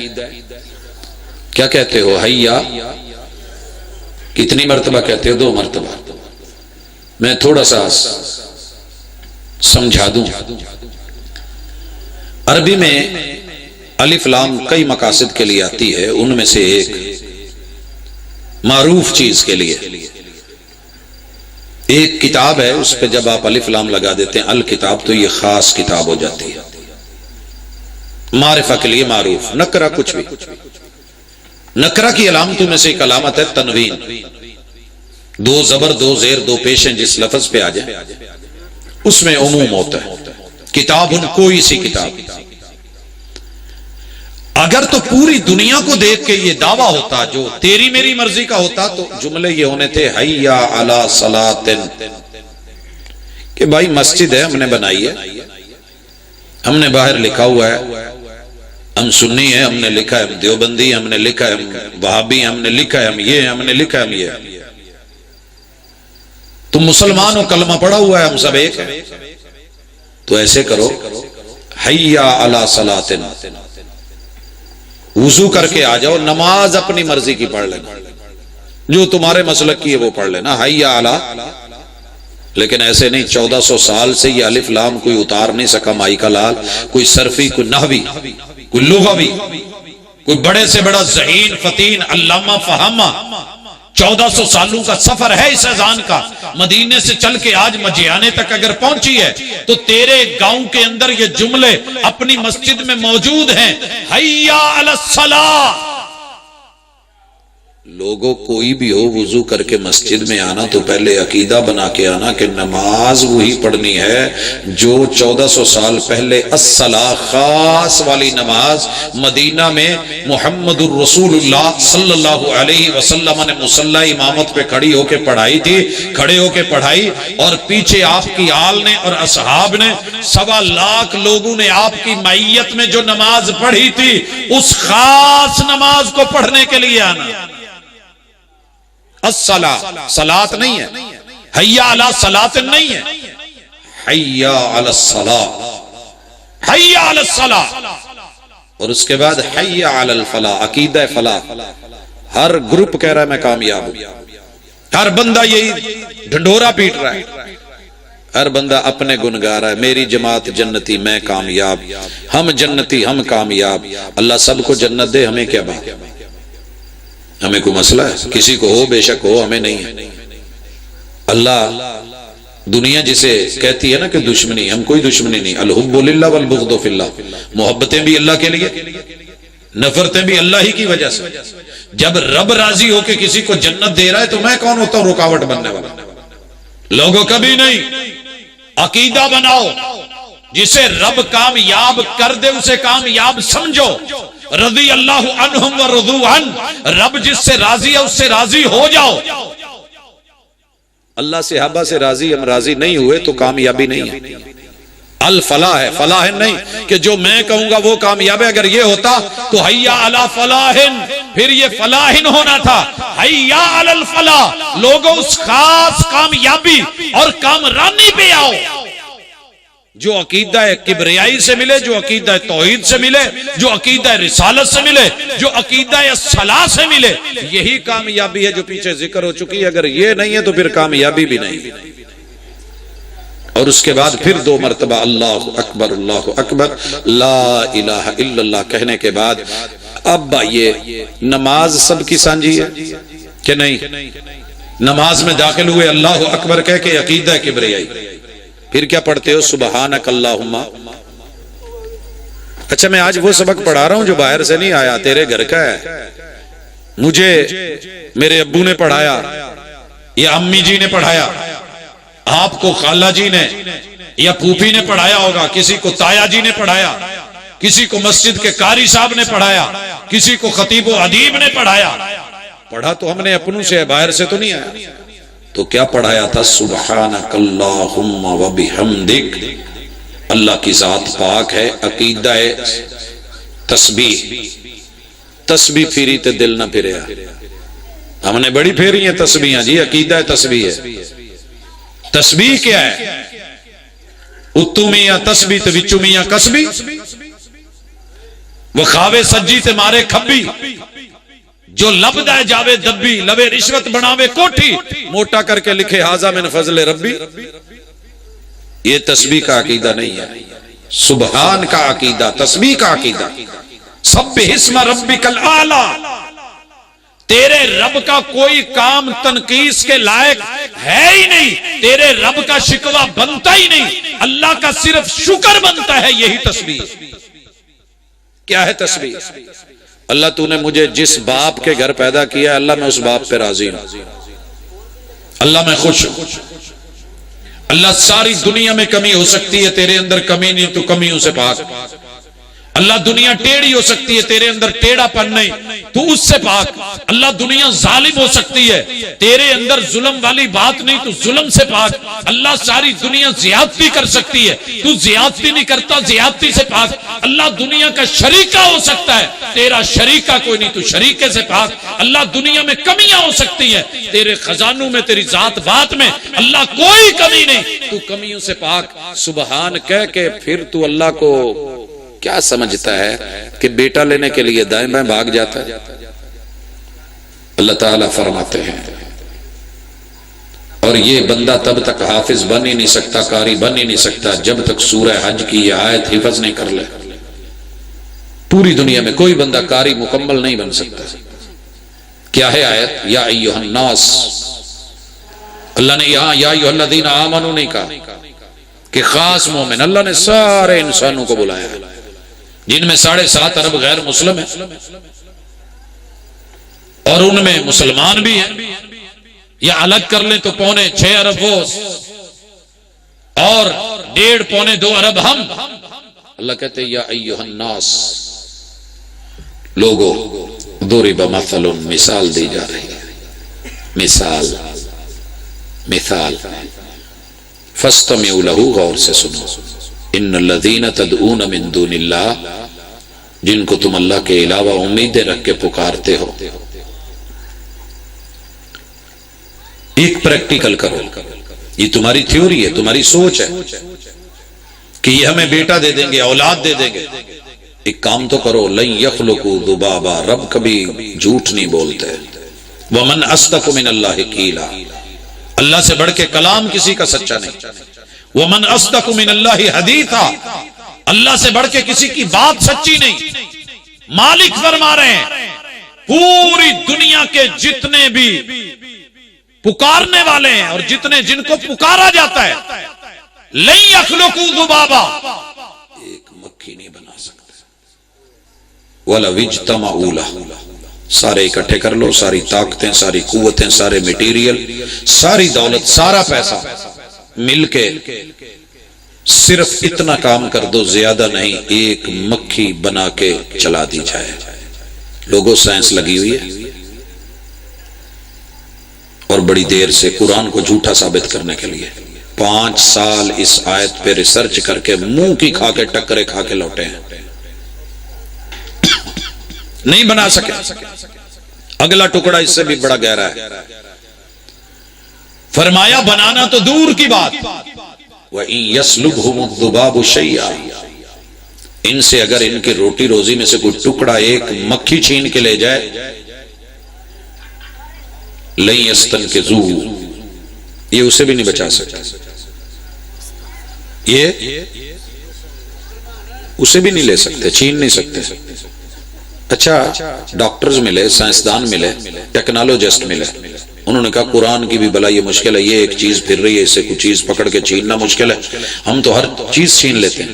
کیا کہتے ہو، حیا، کتنی مرتبہ کہتے ہو؟ 2 مرتبہ۔ میں تھوڑا سا سمجھا دوں، عربی میں الف لام کئی مقاصد کے لیے آتی ہے، ان میں سے ایک معروف چیز کے لیے۔ ایک کتاب ہے، اس پہ جب آپ الف لام لگا دیتے ہیں الکتاب، تو یہ خاص کتاب ہو جاتی ہے، معرفہ کے لیے معروف۔ نکرہ کچھ بھی، نکرہ کی علامتوں میں سے ایک علامت ہے تنوین، 2 زبر 2 زیر 2 پیشیں جس لفظ پہ آ جائیں اس میں عموم ہوتا ہے۔ کتاب ان کوئی سی کتاب، اگر تو پوری دنیا کو دیکھ کے یہ دعویٰ ہوتا جو تیری میری مرضی کا ہوتا تو جملے یہ ہونے تھے حیا علی صلاۃ، کہ بھائی مسجد ہے، ہم نے بنائی ہے، ہم نے باہر لکھا ہوا ہے، ہم سنی ہیں، ہم نے لکھا ہے ہم دیوبندی، ہم نے لکھا ہے ہم وہابی، ہم نے لکھا ہے ہم یہ، ہم نے لکھا ہے ہم یہ۔ تم مسلمان ہو، کلمہ پڑھا ہوا ہے، ہم سب ایک ہیں۔ تو ایسے کرو، حیا علی صلاۃ، وضو کر کے آ جاؤ، نماز اپنی مرضی کی پڑھ لینا، جو تمہارے مسلک کی ہے وہ پڑھ لینا، حیا علی. لیکن ایسے نہیں، 1400 سال سے یہ الف لام کوئی اتار نہیں سکا مائی کا لال، کوئی صرفی، کوئی نحوی، کوئی لغوی، کوئی بڑے سے بڑا ذہین فتین علامہ فہامہ. 1400 سالوں کا سفر ہے اس اذان کا. مدینے سے چل کے آج مجیانے تک اگر پہنچی ہے تو تیرے گاؤں کے اندر یہ جملے اپنی مسجد میں موجود ہیں، حیا علی الصلاۃ. لوگوں کوئی بھی ہو وضو کر کے مسجد میں آنا تو پہلے عقیدہ بنا کے آنا کہ نماز وہی پڑھنی ہے جو 1400 سال پہلے الصلاۃ خاص والی نماز مدینہ میں محمد الرسول اللہ صلی اللہ علیہ وسلم نے مصلی امامت پہ کھڑی ہو کے پڑھائی تھی، کھڑے ہو کے پڑھائی، اور پیچھے آپ کی آل نے اور اصحاب نے 1.25 لاکھ لوگوں نے آپ کی معیت میں جو نماز پڑھی تھی اس خاص نماز کو پڑھنے کے لیے آنا. الصلاۃ صلاۃ نہیں ہے، حیا علی صلاۃ نہیں ہے، حیا علی الصلاۃ، حیا علی الصلاۃ. اور اس کے بعد حیا علی الفلاح، عقیدہ فلاح. ہر گروپ کہہ رہا ہے میں کامیاب ہوں، ہر بندہ یہی ڈھنڈورا پیٹ رہا ہے، ہر بندہ اپنے گن گا رہا ہے، میری جماعت جنتی، میں کامیاب، ہم جنتی، ہم کامیاب. اللہ سب کو جنت دے، ہمیں کیا بات؟ ہمیں کوئی مسئلہ ہے؟ کسی کو ہو، بے شک ہو، ہمیں نہیں ہے. اللہ دنیا جسے کہتی ہے نا کہ دشمنی، ہم کوئی دشمنی نہیں. الحب للہ والبغض فی اللہ، محبتیں بھی اللہ کے لیے، نفرتیں بھی اللہ ہی کی وجہ سے. جب رب راضی ہو کے کسی کو جنت دے رہا ہے تو میں کون ہوتا ہوں رکاوٹ بننے والا؟ لوگوں کبھی نہیں. عقیدہ بناؤ، جسے رب کامیاب کر دے اسے کامیاب سمجھو. رضی اللہ عنہم ورضوا عنہ، رب جس سے راضی ہے اس سے راضی ہو جاؤ. اللہ صحابہ سے راضی، ہم راضی نہیں ہوئے تو کامیابی نہیں ہے. الفلاح ہے، فلاح نہیں کہ جو میں کہوں گا وہ کامیاب ہے. اگر یہ ہوتا تو حیا علی فلاح، پھر یہ فلاح ہونا تھا. حیا علی الفلاح، لوگوں اس خاص کامیابی اور کامرانی پہ آؤ جو عقیدہ کبریائی سے ملے، جو عقیدہ توحید سے ملے، جو عقیدہ رسالت سے ملے، جو عقیدہ صلاح سے ملے. یہی کامیابی ہے جو پیچھے ذکر ہو چکی ہے. اگر یہ نہیں ہے تو پھر کامیابی بھی نہیں. اور اس کے بعد پھر 2 مرتبہ اللہ اکبر، اللہ اکبر، لا الہ الا اللہ کہنے کے بعد اب یہ نماز سب کی سانجی ہے کہ نہیں؟ نماز میں داخل ہوئے اللہ اکبر کہہ کے عقیدہ کبریائی، پھر کیا پڑھتے ہو؟ سبحانک اللہم. اچھا میں آج وہ سبق پڑھا رہا ہوں جو باہر سے نہیں آیا، تیرے گھر کا ہے. مجھے میرے ابو نے پڑھایا یا امی جی نے پڑھایا، آپ کو خالہ جی نے یا پھوپھی نے پڑھایا ہوگا، کسی کو تایا جی نے پڑھایا، کسی کو مسجد کے قاری صاحب نے پڑھایا، کسی کو خطیب و ادیب نے پڑھایا. پڑھا تو ہم نے اپنوں سے، باہر سے تو نہیں آیا. تو کیا پڑھایا تھا؟ سبحانک اللہم و بحمدک، اللہ کی ذات پاک ہے. عقیدہ تسبیح، تسبیح پھیری تے دل نہ پھریا. ہم نے بڑی پھیری ہیں تسبیحاں جی، عقیدہ تسبیح ہے. تسبیح کیا ہے؟ اتو میاں تسبیح تے وچو میاں کسبی، وہ کھاوے سجی تے مارے کھبی، جو لب دائے جاوے دبی، لوے رشوت بناوے کوٹھی، موٹا کر کے لکھے ہاذا من فضل ربی. یہ تسبیح کا عقیدہ نہیں ہے. سبحان کا عقیدہ، تسبیح کا عقیدہ. سبح اسم ربک الاعلی، تیرے رب کا کوئی کام تنقیس کے لائق ہے ہی نہیں، تیرے رب کا شکوہ بنتا ہی نہیں، اللہ کا صرف شکر بنتا ہے. یہی تسبیح. کیا ہے تسبیح؟ اللہ تو نے مجھے جس باپ کے گھر پیدا کیا ہے، اللہ میں اس باپ پہ راضی ہوں، اللہ میں خوش ہوں. اللہ ساری دنیا میں کمی ہو سکتی ہے، تیرے اندر کمی نہیں، تو کمیوں سے پاک. اللہ دنیا ٹیڑھی ہو سکتی ہے، تیرے اندر ٹیڑھا پن نہیں، تو اس سے پاک۔ اللہ دنیا ظالم ہو سکتی ہے، تیرے اندر ظلم والی بات نہیں، تو ظلم سے پاک۔ اللہ ساری دنیا زیادتی کر سکتی ہے، تو زیادتی نہیں کرتا، زیادتی سے پاک۔ اللہ دنیا کا شریکہ ہو سکتا ہے، تیرا شریکہ کوئی نہیں، تو شریکے سے پاک۔ اللہ دنیا میں کمیاں ہو سکتی ہیں، تیرے خزانوں میں، تیری ذات بات میں اللہ کوئی کمی نہیں، تو کمیوں سے پاک۔ سبحان کہہ کے پھر تو اللہ کو کیا سمجھتا ہے کہ بیٹا لینے کے لیے دائیں بائیں بھاگ جاتا ہے؟ اللہ تعالیٰ فرماتے ہیں، اور یہ بندہ تب تک حافظ بن ہی نہیں سکتا، قاری بن ہی نہیں سکتا، جب تک سورہ حج کی یہ آیت حفظ نہیں کر لے۔ پوری دنیا میں کوئی بندہ قاری مکمل نہیں بن سکتا۔ کیا ہے آیت؟ یا ایھا الناس، اللہ نے یہاں یا ایھا الذین آمنوا نہیں کہا کہ خاص مومن، اللہ نے سارے انسانوں کو بلایا ہے، جن میں 7.5 ارب غیر مسلم ہیں، اور ان میں مسلمان بھی ہیں، یا الگ کر لیں تو 6.25 ارب وہ، اور 1.5-2 ارب ہم۔ اللہ کہتے ہیں یا ایھا الناس، لوگو ضرب مثل، مثال دی جا رہی ہے، مثال فاستمعوا له، غور سے سنو، ان الذین تدعون من دون اللہ، جن کو تم اللہ کے علاوہ امیدیں رکھ کے پکارتے ہو۔ ایک پریکٹیکل کرو، یہ تمہاری تھیوری ہے، تمہاری سوچ ہے کہ یہ ہمیں بیٹا دے دیں گے، اولاد دے دیں گے۔ ایک کام تو کرو، لن یخلقوا ذبابا، رب کبھی جھوٹ نہیں بولتے۔ ومن اصدق من اللہ قیلا، اللہ سے بڑھ کے کلام کسی کا سچا نہیں۔ ومن اصدق من اللہ حدیثا، اللہ سے بڑھ کے کسی کی بات سچی نہیں۔ مالک فرما رہے ہیں پوری دنیا کے جتنے بھی پکارنے والے ہیں اور جن کو پکارا جاتا ہے، لن یخلقوا ذبابا، ایک مکھی نہیں بنا سکتے۔ وَلَوِ اجْتَمَعُوا لَهُ، سارے اکٹھے کر لو، ساری طاقتیں، ساری قوتیں، سارے میٹیریل، ساری دولت، سارا پیسہ مل کے صرف اتنا کام کر دو، زیادہ نہیں، ایک مکھی بنا کے چلا دی جائے۔ لوگوں سائنس لگی ہوئی ہے، اور بڑی دیر سے قرآن کو جھوٹا ثابت کرنے کے لیے 5 سال اس آیت پہ ریسرچ کر کے منہ کی کھا کے ٹکرے کھا کے لوٹے ہیں، نہیں بنا سکے۔ اگلا ٹکڑا اس سے بھی بڑا گہرا ہے، فرمایا بنانا تو دور کی بات، وَإِن يَسْلُبْهُمُ الذُّبَابُ شَيْئًا، ان سے اگر ان کی روٹی روزی میں سے کوئی ٹکڑا ایک مکھی چھین کے لے جائے، لَن يَسْتَنْقِذُوهُ، یہ اسے بھی نہیں بچا سکتا، یہ اسے بھی نہیں لے سکتے، چھین نہیں سکتے۔ اچھا، ڈاکٹرز ملے، سائنسدان ملے، ٹیکنالوجسٹ ملے، انہوں نے کہا قرآن کی بھی بلا یہ مشکل ہے، یہ ایک چیز پھر رہی ہے، اسے کوئی چیز پکڑ کے چھیننا مشکل ہے، ہم تو ہر چیز چھین لیتے ہیں۔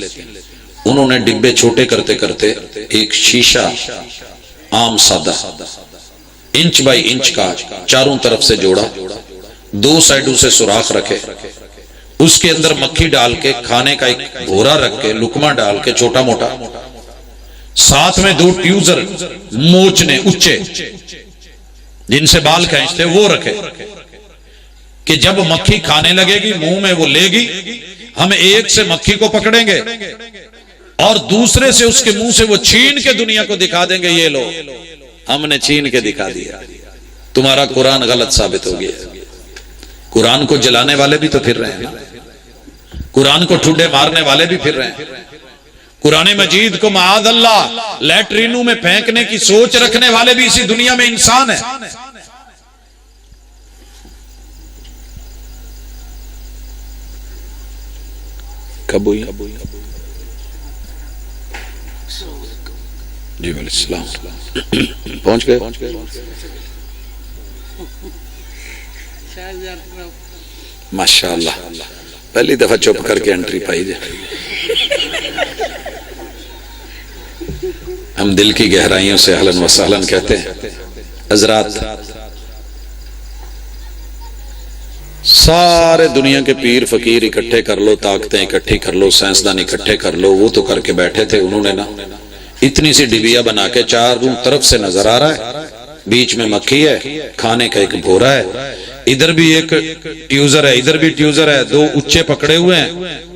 انہوں نے ڈبے چھوٹے کرتے کرتے ایک شیشہ عام سادہ انچ بائی انچ کا چاروں طرف سے جوڑا، 2 سائڈوں سے سوراخ رکھے، اس کے اندر مکھی ڈال کے، کھانے کا ایک بھورا رکھ کے، لقمہ ڈال کے چھوٹا موٹا، ساتھ میں 2 ٹیوزر موچنے اچے جن سے بال کھینچتے وہ رکھے، کہ جب مکھی کھانے لگے گی منہ میں وہ لے گی، ہم ایک سے مکھی کو پکڑیں گے اور دوسرے سے اس کے منہ سے وہ چھین کے دنیا کو دکھا دیں گے، یہ لو ہم نے چھین کے دکھا دیا، تمہارا قرآن غلط ثابت ہو گیا۔ قرآن کو جلانے والے بھی تو پھر رہے ہیں، قرآن کو ٹھڈے مارنے والے بھی پھر رہے ہیں، قرآن مجید کو معاذ اللہ لیٹرینوں میں پھینکنے کی سوچ رکھنے والے بھی اسی دنیا میں انسان ہیں۔ کب ہوئی؟ جی علیہ السلام، پہنچ گئے؟ ماشاءاللہ، پہلی دفعہ چپ کر کے انٹری پائی جائے۔ ہم دل کی گہرائیوں سے اہلاً و سہلاً کہتے ہیں۔ حضرات، سارے دنیا کے پیر فقیر اکٹھے کر لو، طاقتیں اکٹھی کر لو، سائنسدان اکٹھے کر لو، وہ تو کر کے بیٹھے تھے، انہوں نے نا اتنی سی ڈبیا بنا کے چاروں طرف سے نظر آ رہا ہے، بیچ میں مکھی ہے، کھانے کا ایک بھورا ہے، ادھر بھی ایک ٹیوزر ہے، ادھر بھی ٹیوزر ہے، دو اچھے پکڑے ہوئے ہیں،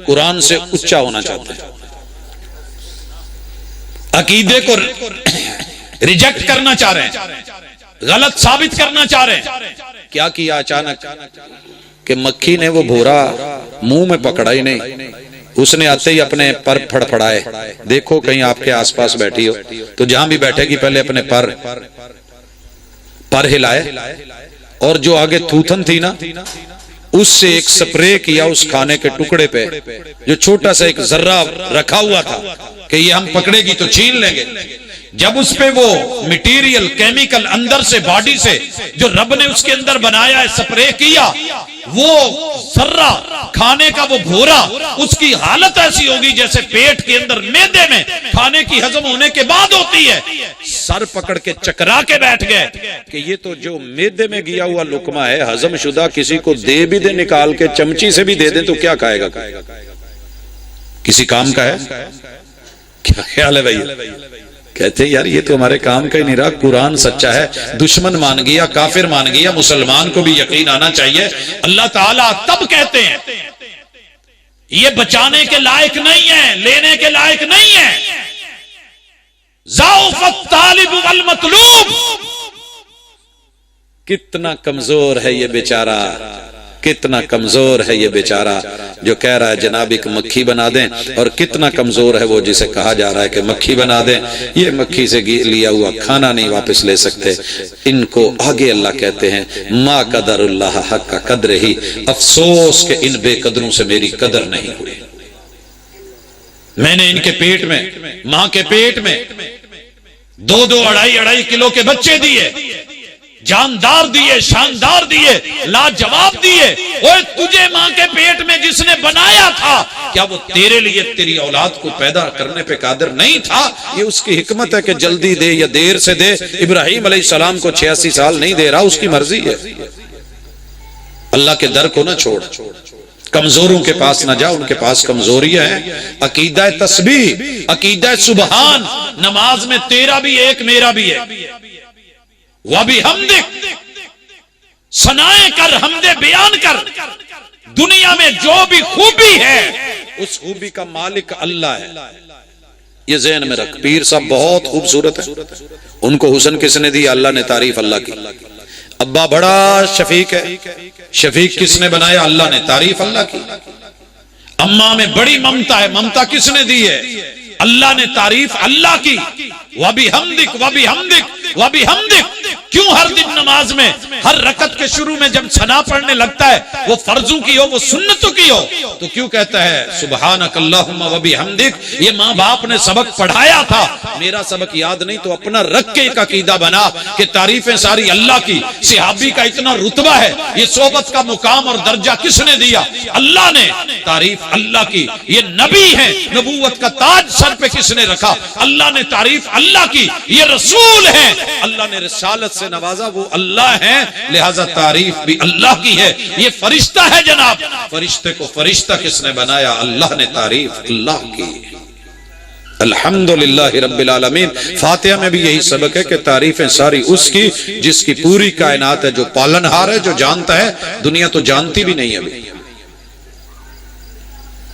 قرآن سے اچھا ہونا چاہتے ہیں، عقیدے کو ریجیکٹ کرنا چاہ رہے ہیں، غلط ثابت کرنا چاہ رہے ہیں۔ کیا کیا اچانک کہ مکھی نے وہ بھورا منہ میں پکڑا ہی نہیں، اس نے آتے ہی اپنے پر پھڑ پھڑائے۔ دیکھو کہیں آپ کے آس پاس بیٹھی ہو تو جہاں بھی بیٹھے گی پہلے اپنے پر ہلائے، اور جو آگے تھوتن تھی نا اس سے ایک سپرے کیا اس کھانے کے ٹکڑے پہ، جو چھوٹا سا ایک ذرہ رکھا ہوا تھا کہ یہ ہم پکڑے گی تو چھین لیں گے۔ جب اس پہ وہ مٹیریل کیمیکل اندر سے باڈی سے جو رب نے اس کے اندر بنایا ہے سپرے کیا، وہ ذرہ کھانے کا وہ بھورا، اس کی حالت ایسی ہوگی جیسے پیٹ کے اندر معدے میں کھانے کی ہضم ہونے کے بعد ہوتی ہے۔ سر پکڑ کے چکرا کے بیٹھ گئے کہ یہ تو جو معدے میں گیا ہوا لقمہ ہے ہضم شدہ، کسی کو دے بھی دے نکال کے چمچی سے بھی دے دیں تو کیا کھائے گا؟ کسی کام کا ہے؟ کیا خیال ہے بھائی؟ کہتے ہیں یار یہ تو ہمارے کام کا ہی نہیں رہا، قرآن سچا ہے، دشمن مان گیا، کافر مان گیا، مسلمان کو بھی یقین آنا چاہیے۔ اللہ تعالیٰ تب کہتے ہیں یہ بچانے کے لائق نہیں ہے، لینے کے لائق نہیں ہے۔ ضعف الطالب والمطلوب، کتنا کمزور ہے یہ بیچارہ، کتنا کمزور ہے یہ بیچارہ جو کہہ رہا ہے جناب ایک مکھی بنا دیں، اور کتنا کمزور ہے وہ جسے کہا جا رہا ہے کہ مکھی بنا دیں۔ یہ مکھی سے لیا ہوا کھانا نہیں واپس لے سکتے۔ ان کو آگے اللہ کہتے ہیں ما قدر اللہ حق کا قدر ہی، افسوس کہ ان بے قدروں سے میری قدر نہیں ہوئی۔ میں نے ان کے پیٹ میں، ماں کے پیٹ میں 2-2 2.5 کلو کے بچے دیے، جاندار دیے، شاندار دیے، لاجواب دیے۔ اوے تجھے ماں کے پیٹ میں جس نے بنایا تھا، کیا وہ تیرے لیے تیری اولاد کو پیدا کرنے پہ قادر نہیں تھا؟ یہ اس کی حکمت ہے کہ جلدی دے یا دیر سے دے۔ ابراہیم علیہ السلام کو 86 سال نہیں دے رہا، اس کی مرضی ہے۔ اللہ کے در کو نہ چھوڑ، کمزوروں کے پاس نہ جا، ان کے پاس کمزوریاں ہیں۔ عقیدہ تسبیح، عقیدہ سبحان، نماز میں تیرا بھی ایک میرا بھی ہے۔ وَبِحَمْدِكَ، ثنائے کر، حمد بیان کر۔ دنیا میں جو بھی خوبی ہے اس خوبی کا مالک اللہ ہے، یہ ذہن میں رکھ۔ پیر صاحب بہت خوبصورت ہے، ان کو حسن کس نے دیا؟ اللہ نے، تعریف اللہ کی۔ ابا بڑا شفیق ہے، شفیق کس نے بنایا؟ اللہ نے، تعریف اللہ کی۔ اماں میں بڑی ممتا ہے، ممتا کس نے دی ہے؟ اللہ نے، تعریف اللہ کی۔ وَبِحَمْدِكَ وَبِحَمْدِكَ وَبِحَمْدِكَ۔ کیوں ہر دن نماز میں ہر رکعت کے شروع میں جب ثنا پڑھنے لگتا ہے، وہ فرضوں کی ہو وہ سنتوں کی ہو، تو کیوں کہتا ہے سبحانک اللہم وبحمدک؟ یہ ماں باپ نے سبق پڑھایا تھا، میرا سبق یاد نہیں، تو اپنا رکھ کے ایک عقیدہ بنا کہ تعریفیں ساری اللہ کی۔ صحابی کا اتنا رتبہ ہے، یہ صحبت کا مقام اور درجہ کس نے دیا؟ اللہ نے، تعریف اللہ کی۔ یہ نبی ہیں، نبوت کا تاج سر پہ کس نے رکھا؟ اللہ نے، تعریف اللہ کی۔ یہ رسول ہیں، اللہ نے رسالت سے نوازا، وہ اللہ ہیں، لہذا تعریف بھی اللہ کی ہے۔ یہ فرشتہ ہے جناب، فرشتے کو فرشتہ کس نے بنایا؟ اللہ نے، تعریف اللہ کی۔ الحمدللہ رب العالمین۔ فاتحہ میں بھی یہی سبق ہے کہ تعریفیں ساری اس کی جس کی پوری کائنات ہے، جو پالنہار ہے، جو جانتا ہے، دنیا تو جانتی بھی نہیں ابھی۔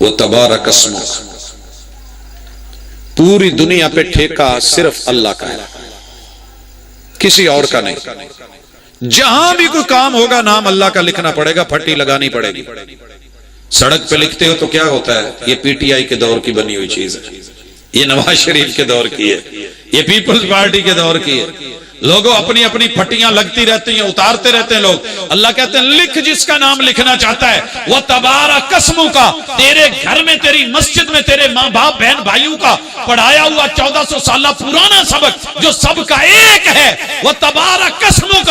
وَتَبَارَكَ اسْمُكَ، پوری دنیا پہ ٹھیکہ صرف اللہ کا ہے، کسی اور کا نہیں۔ جہاں بھی کوئی کام ہوگا نام اللہ کا لکھنا پڑے گا، پھٹی لگانی پڑے گی۔ سڑک پہ لکھتے ہو تو کیا ہوتا ہے؟ یہ پی ٹی آئی کے دور کی بنی ہوئی چیز ہے، یہ نواز شریف کے دور کی ہے، یہ پیپلز پارٹی کے دور کی ہے۔ لوگوں اپنی اپنی پھٹیاں لگتی رہتی ہیں، اتارتے رہتے ہیں لوگ۔ اللہ کہتے ہیں لکھ جس کا نام لکھنا چاہتا ہے۔ وہ تبارک اسمک، تیرے گھر میں، تیری مسجد میں، تیرے ماں باپ بہن بھائیوں کا پڑھایا ہوا 1400 سالہ پرانا سبق جو سب کا ایک ہے۔ وہ تبارک اسمک،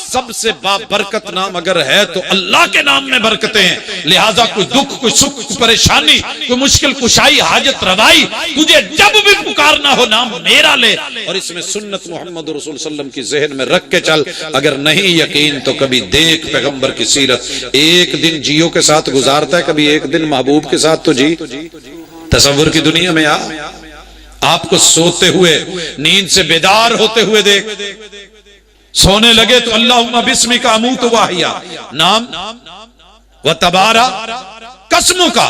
سب سے بابرکت نام اگر ہے تو اللہ کے نام میں برکتیں ہیں، لہٰذا کوئی دکھ، کوئی سکھ، کوئی پریشانی، کوئی مشکل کشائی، حاجت روائی، تجھے جب بھی پکارنا ہو نام میرا لے، اور اس میں سنت محمد رسول صلی اللہ علیہ وسلم کی ذہن میں رکھ کے چل۔ اگر نہیں یقین تو کبھی دیکھ پیغمبر کی سیرت، ایک دن جیو کے ساتھ گزارتا ہے، کبھی ایک دن محبوب کے ساتھ تو جی۔ تصور کی دنیا میں آ، آپ کو سوتے ہوئے نیند سے بیدار ہوتے ہوئے دیکھ، سونے لگے تو اللہم بسمک اموت و احیا، نام و تبارا قسموں کا،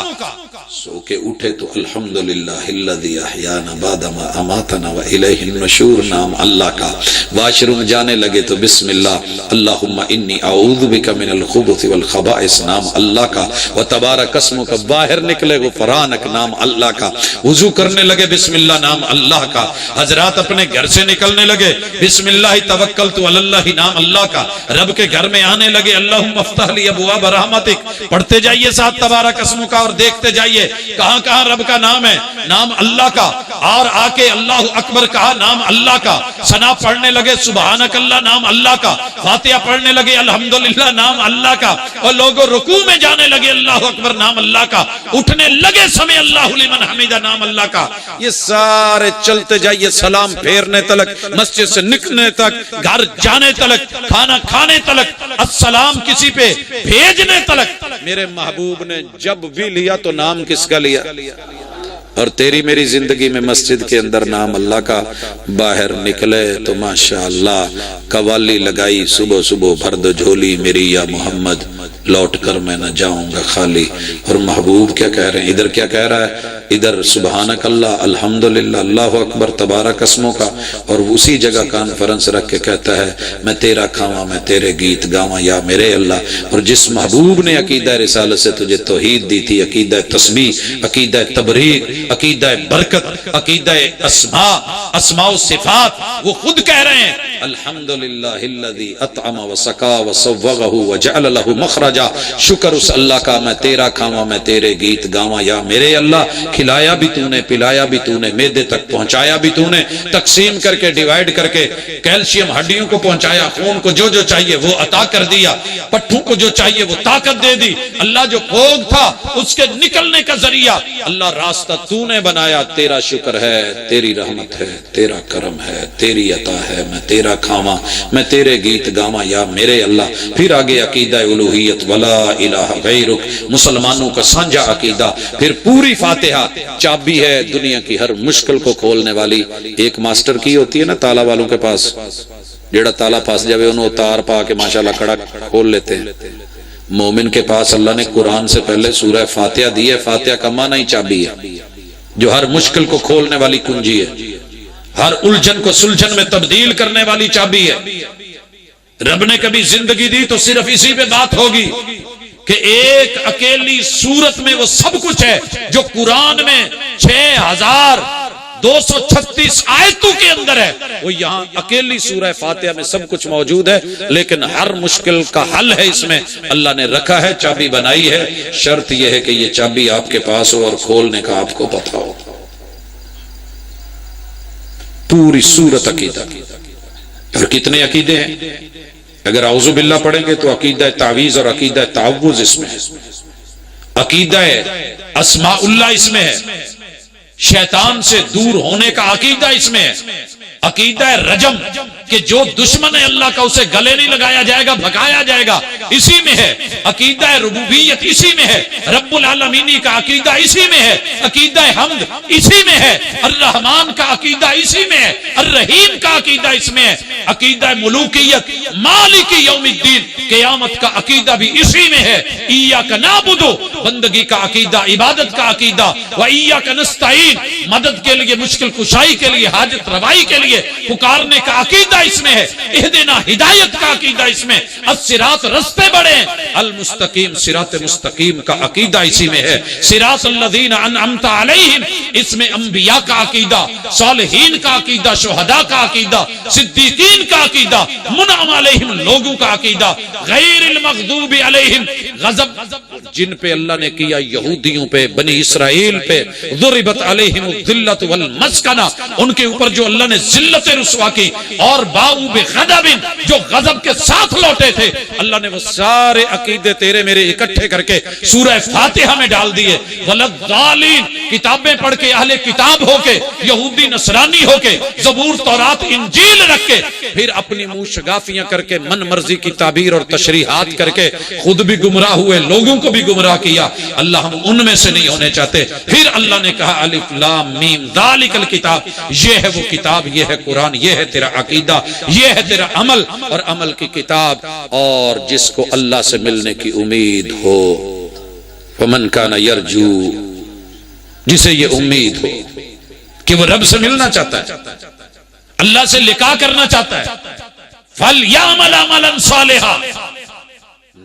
سو کے اٹھے تو الحمدللہ الذی احیانا بعد ما اماتنا و الیہ النشور، نام اللہ کا، واش روم جانے لگے تو بسم اللہ اللہم انی اعوذ بک من الخبث والخبائث، نام اللہ کا، و تبارک اسمک، باہر نکلے غفرانک، نام اللہ کا، وضو کرنے لگے بسم اللہ، نام اللہ کا، حضرات اپنے گھر سے نکلنے لگے بسم اللہ توکلت علی اللہ، نام اللہ کا، رب کے گھر میں آنے لگے اللہم افتح لی ابواب رحمتک، پڑھتے جائیے ساتھ تبارک اسمک کا، اور دیکھتے جائیے کہاں کہاں رب کا نام ہے، نام اللہ کا، اور آ کے اللہ اکبر کہا، نام اللہ کا، ثنا پڑھنے لگے سبحانک اللہ، نام اللہ کا، فاتحہ پڑھنے لگے الحمدللہ، نام اللہ کا، اور لوگوں رکوع میں جانے لگے اللہ اکبر، نام اللہ کا، اٹھنے لگے سمع اللہ لمن حمیدہ، نام اللہ کا، یہ سارے چلتے جائیے سلام پھیرنے تلک، مسجد سے نکلنے تک، گھر جانے تلک، کھانا کھانے تلک، السلام کسی پہ بھیجنے تلک، میرے محبوب نے جب بھی لیا تو نام کس کا لیا؟ اور تیری میری زندگی میں مسجد کے اندر نام اللہ کا، باہر نکلے تو ماشاءاللہ قوالی لگائی، صبح صبح بھر دو جھولی میری یا محمد، لوٹ کر میں نہ جاؤں گا خالی۔ اور محبوب کیا کہہ رہے ہیں ادھر؟ کیا کہہ رہا ہے ادھر؟ سبحانک اللہ، الحمدللہ، اللہ اکبر، تبارک اسموں کا، اور اسی جگہ کانفرنس رکھ کے کہتا ہے میں تیرا کھاواں، میں تیرے گیت گاواں یا میرے اللہ۔ اور جس محبوب نے عقیدہ رسالت سے تجھے توحید دی تھی، عقیدہ تسبیح، عقیدہ تبریک، عقیدہ برکت، عقیدہ اسماء و صفات، وہ خود کہہ رہے ہیں الحمدللہ الذی اطعم وسقا وصوغہ وجعل لہ مخرجا، شکر اس اللہ کا، میں تیرا کھاواں، میں تیرے گیت گاواں یا میرے اللہ، کھلایا بھی تو نے، پلایا بھی تو نے، معدے تک پہنچایا بھی تو نے، تقسیم کر کے ڈیوائیڈ کر کے کیلشیم ہڈیوں کو پہنچایا، خون کو جو جو چاہیے وہ عطا کر دیا، پٹھوں کو جو چاہیے وہ طاقت دے دی، اللہ جو پھوگ تھا اس کے نکلنے کا ذریعہ اللہ راستہ تو نے بنایا، تیرا شکر ہے، تیری رحمت ہے، تیرا کرم ہے، تیری عطا ہے، میں تیرا کھاواں، میں تیرے گیت گاواں یا میرے اللہ۔ پھر آگے عقیدہ الوہیت ولا الہ غیرک، مسلمانوں کا سانجا عقیدہ۔ پھر پوری فاتحہ چابی ہے دنیا کی ہر مشکل کو کھولنے والی۔ ایک ماسٹر کی ہوتی ہے نا تالا والوں کے پاس، جیڑا تالا پھنس جاوے انہوں تار پا کے ماشاءاللہ کڑا کھول لیتے ہیں۔ مومن کے پاس اللہ نے قرآن سے پہلے سورہ فاتحہ دی ہے، فاتحہ کا معنی ہی چابی ہے، جو ہر مشکل کو کھولنے والی کنجی ہے، ہر الجھن کو سلجھن میں تبدیل کرنے والی چابی ہے۔ رب نے کبھی زندگی دی تو صرف اسی پہ بات ہوگی کہ ایک اکیلی صورت میں وہ سب کچھ ہے جو قرآن میں 6236 آیتوں کے اندر ہے، وہ یہاں اکیلی سورہ فاتحہ میں سب کچھ موجود ہے، لیکن ہر مشکل کا حل ہے اس میں اللہ نے رکھا ہے، چابی بنائی ہے۔ شرط یہ ہے کہ یہ چابی آپ کے پاس ہو اور کھولنے کا آپ کو پتہ ہو۔ پوری سورت عقیدہ، اور کتنے عقیدے ہیں؟ اگر اعوذ باللہ پڑھیں گے تو عقیدہ تعویذ اور عقیدہ تعوذ اس میں ہے، عقیدہ اسماء اللہ اس میں ہے، شیطان سے دور ہونے کا عقیدہ اس میں ہے، عقیدہ رجم کہ جو دشمن ہے اللہ کا اسے گلے نہیں لگایا جائے گا، بھگایا جائے گا، اسی میں ہے، عقیدہ ربوبیت اسی میں ہے، رب العالمینی کا عقیدہ اسی میں ہے، عقیدہ حمد اسی میں ہے، الرحمن کا عقیدہ اسی میں ہے، الرحیم کا عقیدہ اس میں ہے، عقیدہ ملوکیت مالک یوم الدین قیامت کا عقیدہ بھی اسی میں ہے، ایاک نعبد بندگی کا عقیدہ، عبادت کا عقیدہ، و ایاک نستعین مدد کے لیے، مشکل کشائی کے لیے، حاجت روائی کے لیے پکارنے کا عقیدہ اس میں ہے، اہدنا ہدایت کا عقیدہ اس میں، الصراط رستے بڑے ہیں، المستقیم صراط مستقیم کا عقیدہ اسی میں ہے، صراط الذین انعمت علیہم اس میں انبیاء کا عقیدہ، صالحین کا عقیدہ، شہداء کا عقیدہ، صدیقین کا عقیدہ، منعم علیہم لوگوں کا عقیدہ، غیر المغضوب علیہم غضب جن پہ اللہ نے کیا یہودیوں پہ، بنی اسرائیل پہ، ضربت علیہم الذلۃ والمسکنہ ان کے اوپر جو اللہ نے ذلت رسوا کی، اور باؤ بغضب جو غضب کے ساتھ لوٹے تھے، اللہ نے وہ سارے عقیدے تیرے میرے اکٹھے کر کے سورہ فاتحہ میں ڈال دیے۔ ولضالین کتابیں پڑھ کے، اہل کتاب ہو کے، یہودی نصرانی ہو کے، زبور تورات انجیل رکھ کے، پھر اپنی منہ شگافیاں کر کے من مرضی کی تعبیر اور تشریحات کر کے خود بھی گمراہ ہوئے، لوگوں کو بھی گمراہ کیا۔ کیا، اللہ ہم ان میں سے نہیں ہونے چاہتے۔ پھر اللہ نے کہا الف لام میم ذالک الکتاب، یہ ہے وہ کتاب، یہ ہے قرآن، یہ ہے تیرا عقیدہ، یہ ہے تیرا عمل، اور عمل کی کتاب، اور جس کو اللہ سے ملنے کی امید ہو، فمن کان یرجو، جسے یہ امید ہو کہ وہ رب سے ملنا چاہتا ہے، اللہ سے لقاء کرنا چاہتا ہے، فَلْيَعْمَلْ عَمَلًا صَالِحًا،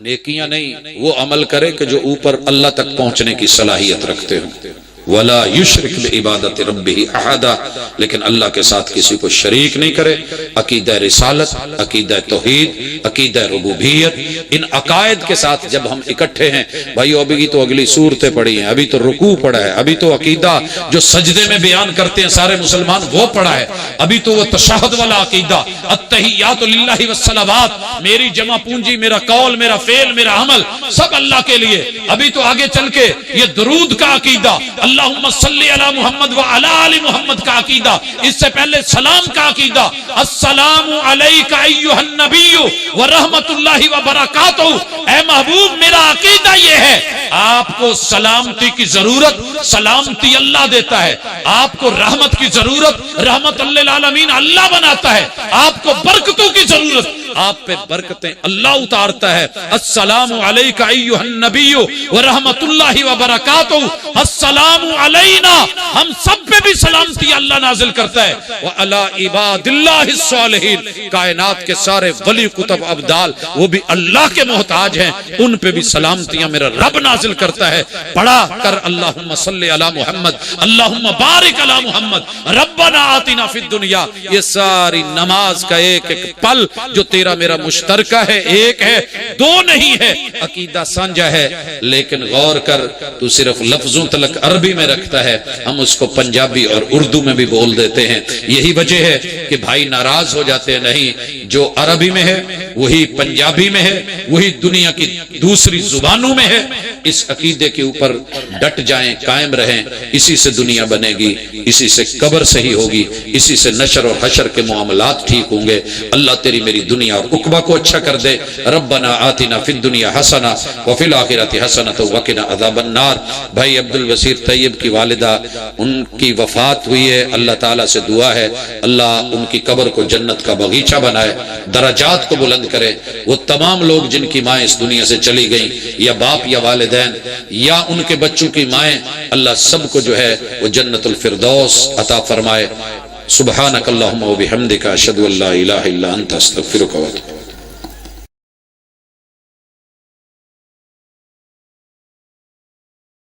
نیکیاں نہیں، وہ عمل کرے کہ جو اوپر اللہ تک پہنچنے کی صلاحیت رکھتے ہوں، وَلَا يُشْرِكْ بِعِبَادَةِ رَبِّهِ أَحَدًا، لیکن اللہ کے ساتھ کسی کو شریک نہیں کرے۔ عقیدہ رسالت، عقیدہ توحید، عقیدہ ربوبیت، ان عقائد کے ساتھ جب ہم اکٹھے ہیں بھائیو، ابھی تو اگلی صورتیں پڑھی ہیں، ابھی تو رکوع پڑھا ہے، ابھی تو عقیدہ جو سجدے میں بیان کرتے ہیں سارے مسلمان وہ پڑھا ہے، ابھی تو وہ تشہد والا عقیدہ، التحیات للہ والصلوات، میری جمع پونجی، میرا قول، میرا فعل، میرا عمل سب اللہ کے لیے، ابھی تو آگے چل کے یہ درود کا عقیدہ، اللہم صلی علی محمد وعلی آل محمد کا عقیدہ، اس سے پہلے سلام کا عقیدہ، السلام علیک ایھا النبی ورحمت اللہ وبرکاتہ، اے محبوب میرا عقیدہ یہ ہے، آپ کو سلامتی کی ضرورت سلامتی اللہ دیتا ہے، آپ کو رحمت کی ضرورت رحمت للعالمین اللہ بناتا ہے، آپ کو برکتوں کی ضرورت آپ پہ برکتیں اللہ اتارتا ہے، السلام علیک ایھا النبی ورحمت اللہ وبرکاتہ، السلام علینا، ہم سب پہ بھی سلامتی اللہ نازل کرتا ہے، وعلی عباد اللہ الصالحین، کائنات کے سارے ولی کتب ابدال وہ بھی اللہ کے محتاج ہیں، ان پہ بھی سلامتیاں میرا رب نازل کرتا ہے۔ پڑھا کر اللہم صلی علی محمد، اللہم بارک علی محمد، ربنا آتنا فی الدنیا، یہ ساری نماز کا ایک ایک پل جو تیرا میرا مشترکہ ہے، ایک ہے، دو نہیں ہے، عقیدہ سانجا ہے، لیکن غور کر تو صرف لفظوں تلک عربی میں رکھتا ہے، ہم اس کو پنجابی اور اردو میں بھی بول دیتے ہیں، یہی وجہ ہے کہ بھائی ناراض ہو جاتے ہیں، نہیں، جو عربی میں ہے وہی پنجابی میں ہے، وہی دنیا کی دوسری زبانوں میں ہے، اس عقیدے کے اوپر ڈٹ جائیں، قائم رہیں، اسی سے دنیا بنے گی، اسی سے قبر صحیح ہوگی، اسی سے نشر اور حشر کے معاملات ٹھیک ہوں گے۔ اللہ تیری میری دنیا اور عقبہ کو اچھا کر دے۔ ربنا آتنا فی الدنیا حسنہ وفی الآخرۃ حسنۃ وقنا عذاب النار۔ بھائی عبد البصیر طیب کی والدہ، ان کی وفات ہوئی ہے، اللہ تعالیٰ سے دعا ہے اللہ ان کی قبر کو جنت کا باغیچہ بنائے، درجات کو بلند کرے۔ وہ تمام لوگ جن کی مائیں اس دنیا سے چلی گئیں، یا باپ یا والدین یا ان کے بچوں کی مائیں، اللہ سب کو جو ہے وہ جنت الفردوس عطا فرمائے۔ سبحانک اللہم و بحمدک، اشہد ان لا الہ الا انت، استغفرک و اتوب۔